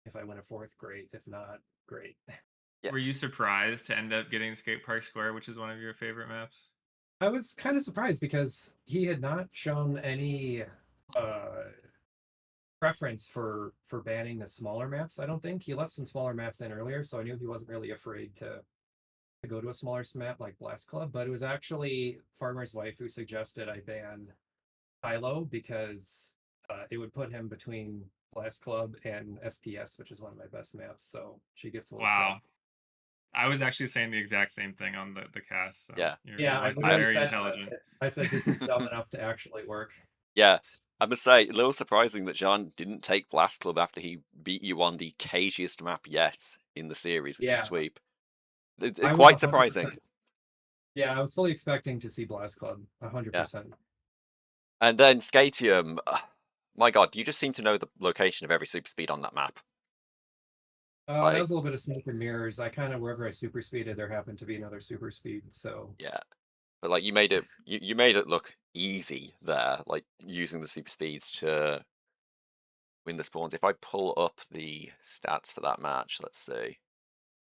if I win a fourth, great. If not, great. yeah, Were you surprised to end up getting Skate Park Square, which is one of your favorite maps? I was kind of surprised because he had not shown any uh preference for banning the smaller maps. I don't think he left some smaller maps in earlier, so I knew he wasn't really afraid to go to a smaller map like Blast Club. But it was actually Farmer's Wife who suggested I ban Kylo because it would put him between Blast Club and SPS, which is one of my best maps. So she gets a little Wow. shot. I was actually saying the exact same thing on the cast, so yeah. your Yeah, I wife is I literally very said intelligent. I said this is dumb enough to actually work. Yeah, I must say, a little surprising that Jean didn't take Blast Club after he beat you on the cagiest map yet in the series, which is Yeah, Sweep. I was Quite 100%. surprising. Yeah, I was fully expecting to see Blast Club Yeah. 100%. And then Scatium, my God, you just seem to know the location of every super speed on that map. That Like, was a little bit of smoke and mirrors. I kind of wherever I super speeded, there happened to be another super speed. So yeah. But like, you made it look easy there, like using the super speeds to win the spawns. If I pull up the stats for that match, let's see.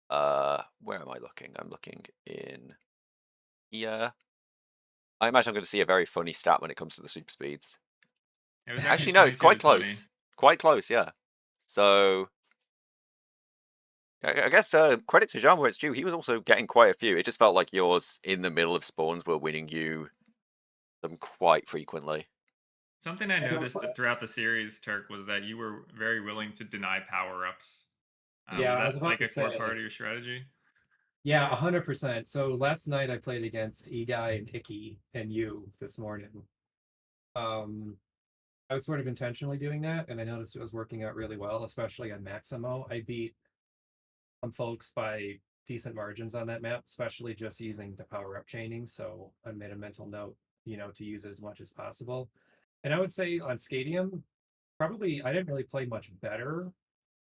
Where am I looking? I'm looking in here. I imagine I'm going to see a very funny stat when it comes to the super speeds. It was actually Actually, no, it's 22 to quite 20. close. Quite close, yeah. So I guess credit to Jean where it's due. He was also getting quite a few. It just felt like yours in the middle of spawns were winning you them quite frequently. Something I I know, noticed throughout the series, Turk, was that you were very willing to deny power-ups. Was yeah, I that was about like to a core part say, of your strategy? yeah, 100%. So last night I played against Eguy and Icky and you this morning. Um, I was sort of intentionally doing that, and I noticed it was working out really well, especially on Maximo. I beat some folks by decent margins on that map, especially just using the power up chaining. So I made a mental note, to use it as much as possible. And I would say on Stadium, probably I didn't really play much better.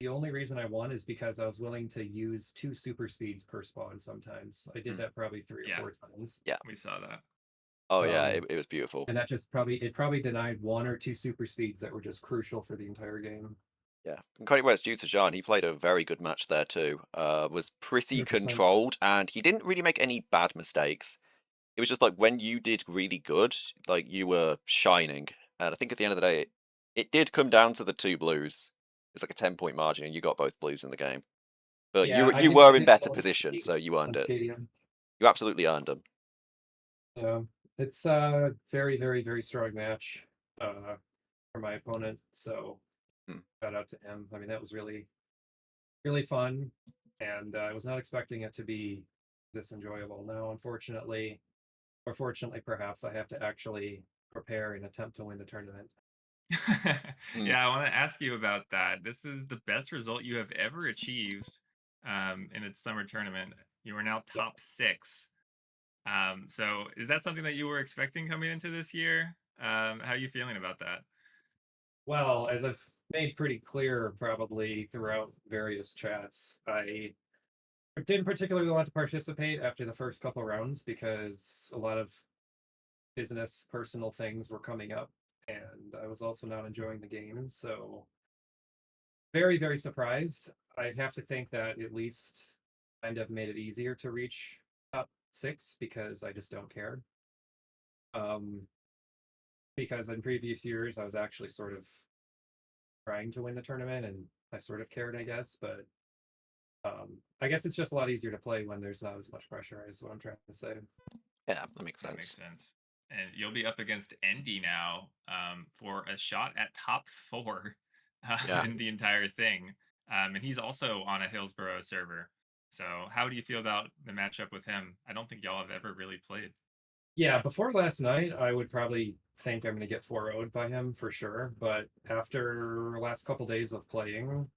The only reason I won is because I was willing to use two super speeds per spawn sometimes. I did Mm, that probably three or Yeah, four times. yeah. we saw that. Oh yeah, Um, it was beautiful. and that just probably denied one or two super speeds that were just crucial for the entire game. Yeah. And credit where it's due to Jean. He played a very good match there too. Was pretty 100%. controlled, and he didn't really make any bad mistakes. It was just like when you did really good, like you were shining. And I think at the end of the day, it did come down to the two blues. It was like a 10-point margin, and you got both blues in the game. But Yeah, you I were in did better well position, so you earned on it. Stadium. You absolutely earned them. Yeah, it's a very, very, very strong match uh, for my opponent. So Hmm. shout out to him. I mean, that was really, really fun, and I was not expecting it to be this enjoyable. Now, unfortunately, or fortunately, perhaps I have to actually prepare and attempt to win the tournament. Hmm. Yeah, I want to ask you about that. This is the best result you have ever achieved in a summer tournament. You are now Yeah. top six. So is that something that you were expecting coming into this year? How are you feeling about that? Well, as I've made pretty clear, probably throughout various chats, I didn't particularly want to participate after the first couple rounds because a lot of business, personal things were coming up, and I was also not enjoying the game. So, very, very surprised. I'd have to think that at least kind of made it easier to reach top six because I just don't care. Um, because in previous years, I was actually sort of trying to win the tournament and I sort of cared, I guess, but I guess it's just a lot easier to play when there's not as much pressure, is what I'm trying to say. Yeah, that makes That makes sense. sense. And you'll be up against Endy now for a shot at top 4 Yeah. in the entire thing. And he's also on a Hillsborough server. So how do you feel about the matchup with him? I don't think y'all have ever really played. Yeah, before last night, I would probably think I'm going to get 4-0'd by him for sure. But after last couple days of playing,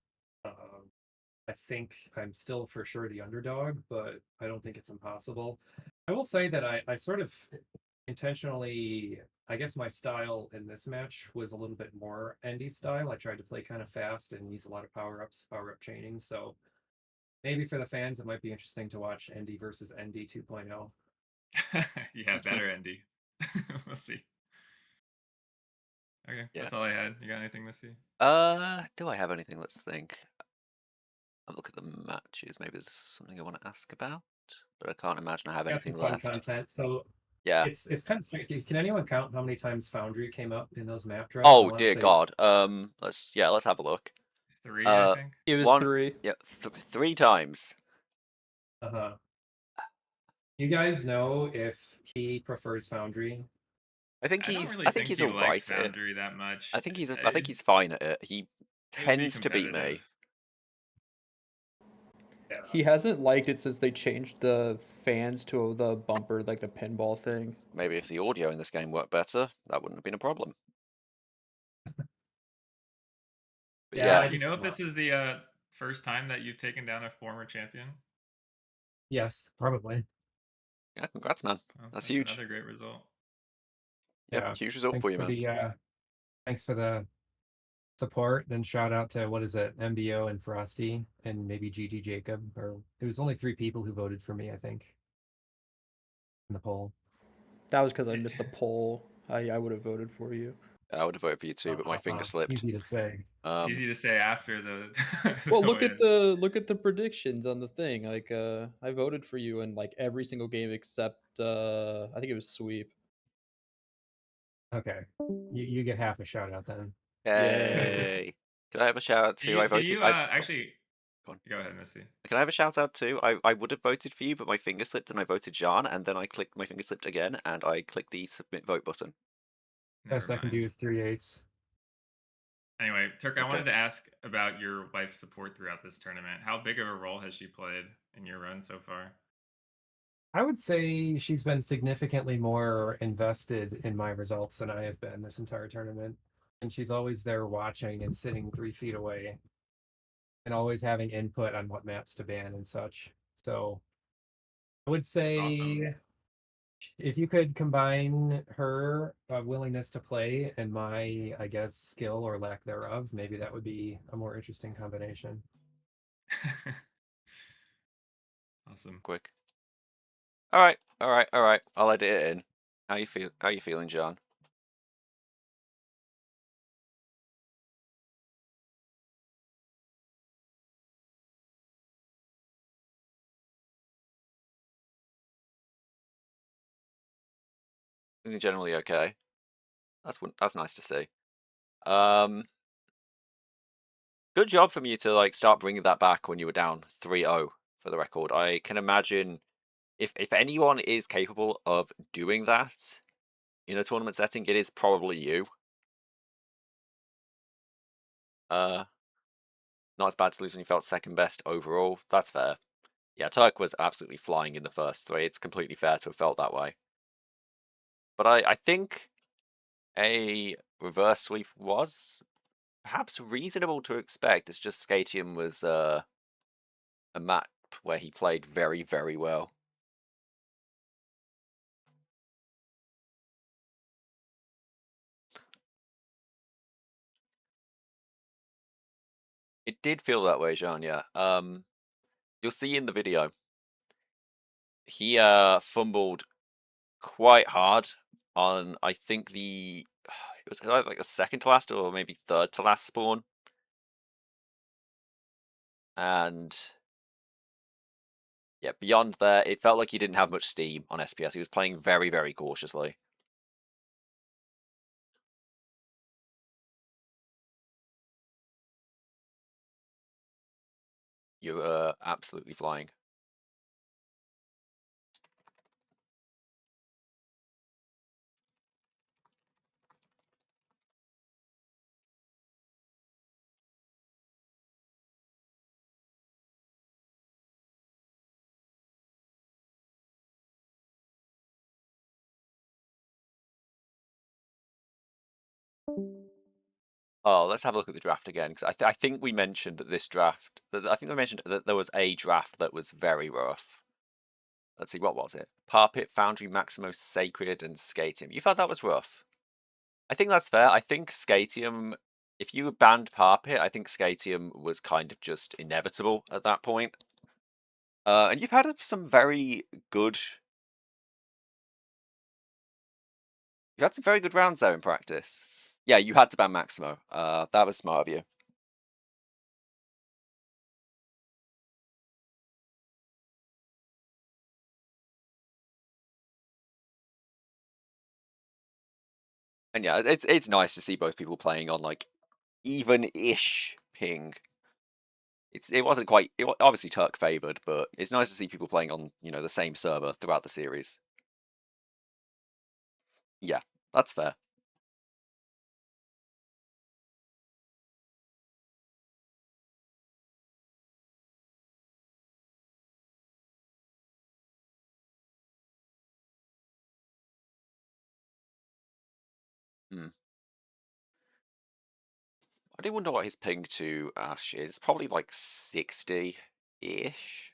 I think I'm still for sure the underdog, but I don't think it's impossible. I will say that I sort of intentionally, I guess my style in this match was a little bit more Endy style. I tried to play kind of fast and use a lot of power-ups, power-up chaining. So maybe for the fans, it might be interesting to watch Endy versus Endy 2.0. Yeah, better Endy. We'll see. Okay, Yeah. that's all I had. You got anything to see? Do I have anything? Let's think. I'll look at the matches. Maybe there's something I want to ask about, but I can't imagine I have Got some anything fun left. content. So Yeah. it's kind of tricky. Can anyone count how many times Foundry came up in those map drops? I Oh want to dear say God. Let's have a look. 3, I think. It was One. 3. Yeah, 3 times. uh-huh. You guys know if he prefers Foundry? I think I don't he's. really I think think he's he alright likes at it. Foundry that much. I think he's fine at it. He It would be tends to beat me. competitive. Yeah. He hasn't liked it since they changed the fans to the bumper, like the pinball thing. Maybe if the audio in this game worked better, that wouldn't have been a problem. But Yeah, yeah, Do you know if this is the first time that you've taken down a former champion? yes, probably. yeah, congrats, man. Well, That's huge. Another great result. Yep, Yeah. huge result for you, man. Thanks for the support. Then shout out to what is it, MBO and Frosty and maybe GG Jacob. Or it was only 3 people who voted for me, I think, in the poll. That was because I missed the poll. I would have voted for you. I would have voted for you too, but my finger slipped. Easy to say. Easy to say after the. Well, the look at the predictions on the thing. Like, I voted for you in like every single game except I think it was sweep. Okay, you get half a shout out then. Yay! Can I have a shout out too? I voted. Actually? Go ahead, Missy. Can I have a shout out too? I would have voted for you, but my finger slipped and I voted Jan, and then my finger slipped again, and I clicked the submit vote button. Best I can do is 3/8. Anyway, Turk, I Okay. wanted to ask about your wife's support throughout this tournament. How big of a role has she played in your run so far? I would say she's been significantly more invested in my results than I have been this entire tournament. And she's always there watching and sitting 3 feet away and always having input on what maps to ban and such. So I would That's say awesome. if you could combine her willingness to play and my, I guess, skill or lack thereof, maybe that would be a more interesting combination. Awesome. Quick. All right. I'll edit it in. How you feeling, John? Feeling generally okay. That's nice to see. Good job from you to like start bringing that back when you were down 3-0 for the record. I can imagine if anyone is capable of doing that in a tournament setting, it is probably you. Not as bad to lose when you felt second best overall. That's fair. Yeah, Turk was absolutely flying in the first 3. It's completely fair to have felt that way. But I think a reverse sweep was perhaps reasonable to expect. It's just Scatium was a map where he played very, very well. It did feel that way, Jean, yeah. You'll see in the video, he fumbled quite hard on, I think it was either like the second to last or maybe third to last spawn. And yeah, beyond there, it felt like he didn't have much steam on SPS. He was playing very, very cautiously. You're absolutely flying. Oh, let's have a look at the draft again, because I think we mentioned that this draft. I think we mentioned that there was a draft that was very rough. Let's see, what was it? Parpit, Foundry, Maximo, Sacred, and Scatium. You thought that was rough? I think that's fair. I think Scatium, if you banned Parpit, I think Scatium was kind of just inevitable at that point. And you've had some very good. You've had some very good rounds there in practice. Yeah, you had to ban Maximo. That was smart of you. And yeah, it's nice to see both people playing on like even-ish ping. It wasn't quite obviously Turk favored, but it's nice to see people playing on the same server throughout the series. Yeah, that's fair. Hmm. I do wonder what his ping to Ash is. Probably like 60-ish.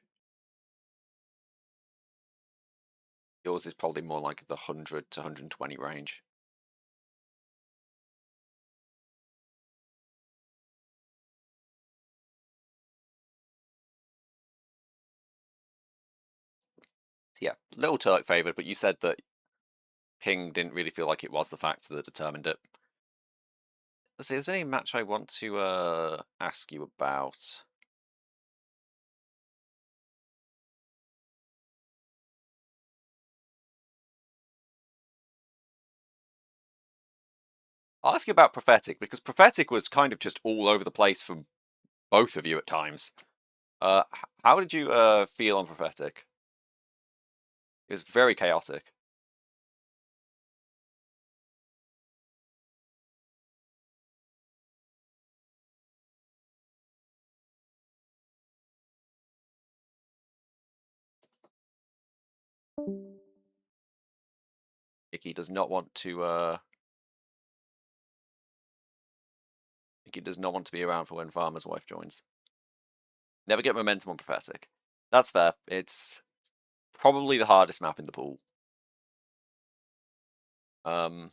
Yours is probably more like the 100 to 120 range. So yeah, little Turk favored, but you said that ping didn't really feel like it was the factor that determined it. Let's see, is there any match I want to ask you about? I'll ask you about Prophetic, because Prophetic was kind of just all over the place from both of you at times. How did you feel on Prophetic? It was very chaotic. Icky does not want to Icky does not want to be around for when Farmer's wife joins. Never get momentum on Prophetic. That's fair. It's probably the hardest map in the pool. I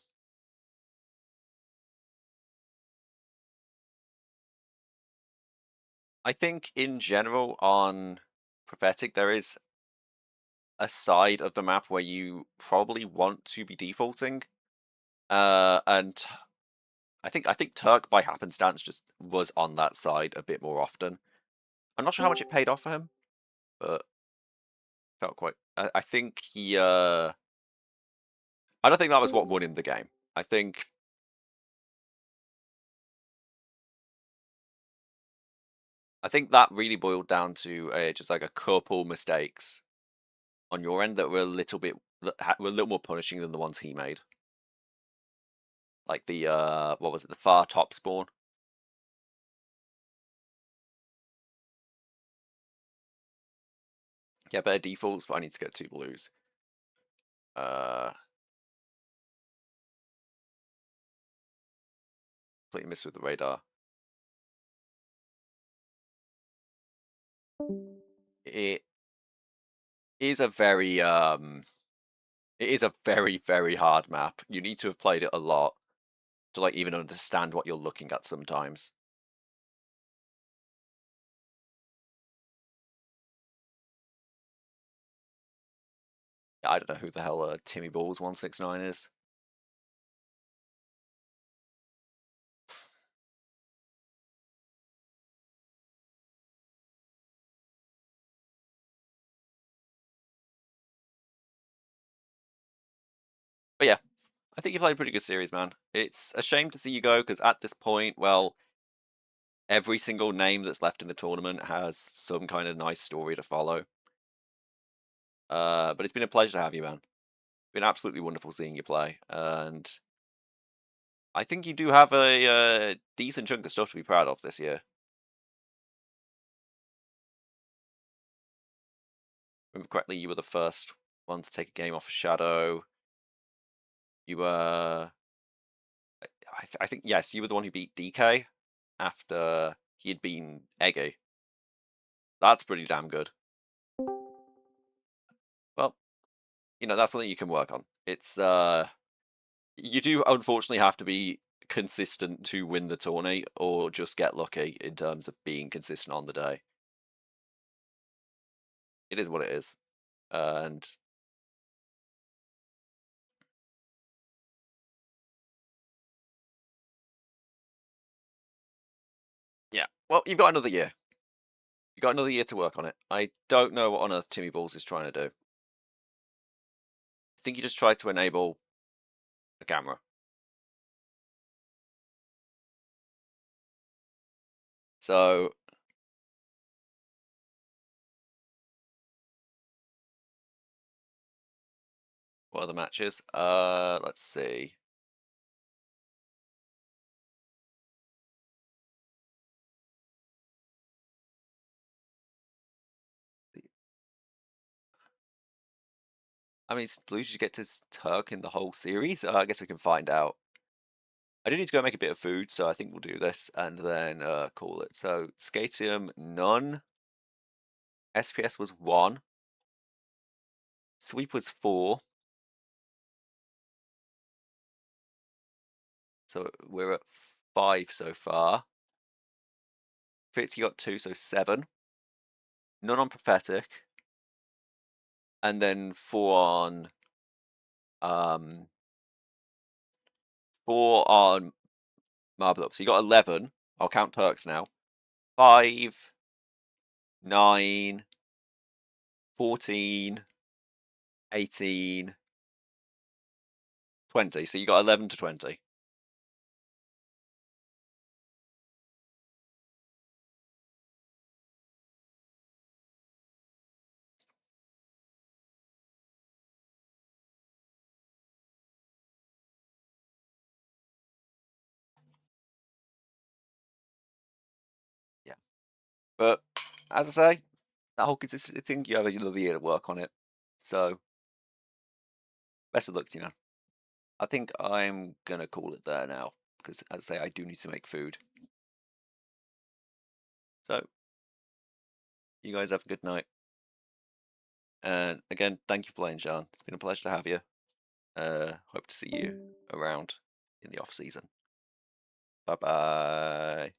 think in general on Prophetic there is a side of the map where you probably want to be defaulting. And I think Turk by happenstance just was on that side a bit more often. I'm not sure how much it paid off for him, but felt quite. I think he. I don't think that was what won him the game. I think. I think that really boiled down to just like a couple mistakes on your end that were a little bit were a little more punishing than the ones he made. Like the what was it? The far top spawn. Yeah, better defaults, but I need to get 2 blues. Completely missed with the radar. It is a very very hard map. You need to have played it a lot to like even understand what you're looking at sometimes. I don't know who the hell Timmy Balls 169 is. But yeah, I think you played a pretty good series, man. It's a shame to see you go because at this point, well, every single name that's left in the tournament has some kind of nice story to follow. But it's been a pleasure to have you, man. It's been absolutely wonderful seeing you play, and I think you do have a decent chunk of stuff to be proud of this year. Remember correctly, you were the first one to take a game off of Shadow. You were, I think, yes, you were the one who beat DK after he had been Eggy. That's pretty damn good. Well, that's something you can work on. It's you do unfortunately have to be consistent to win the tourney, or just get lucky in terms of being consistent on the day. It is what it is, and yeah. Well, you've got another year. You got another year to work on it. I don't know what on earth Timmy Balls is trying to do. I think he just tried to enable a camera. So what are the matches? Let's see. I mean, Blue should get to Turk in the whole series. I guess we can find out. I do need to go make a bit of food, so I think we'll do this and then call it. So Scatium, none. SPS was 1. Sweep was 4. So we're at 5 so far. Fitz, you got 2, so 7. None on Prophetic. And then 4 on 4 on Marble Up. So you got 11. I'll count Turks now. 5, 9, 14, 18, 20. So you got 11 to 20. Yeah. But as I say, that whole consistency thing, you have another year to work on it. So best of luck to you, man. I think I'm gonna call it there now, because as I say, I do need to make food. So you guys have a good night. And again, thank you for playing, Sean. It's been a pleasure to have you. Hope to see you around in the off season. Bye bye.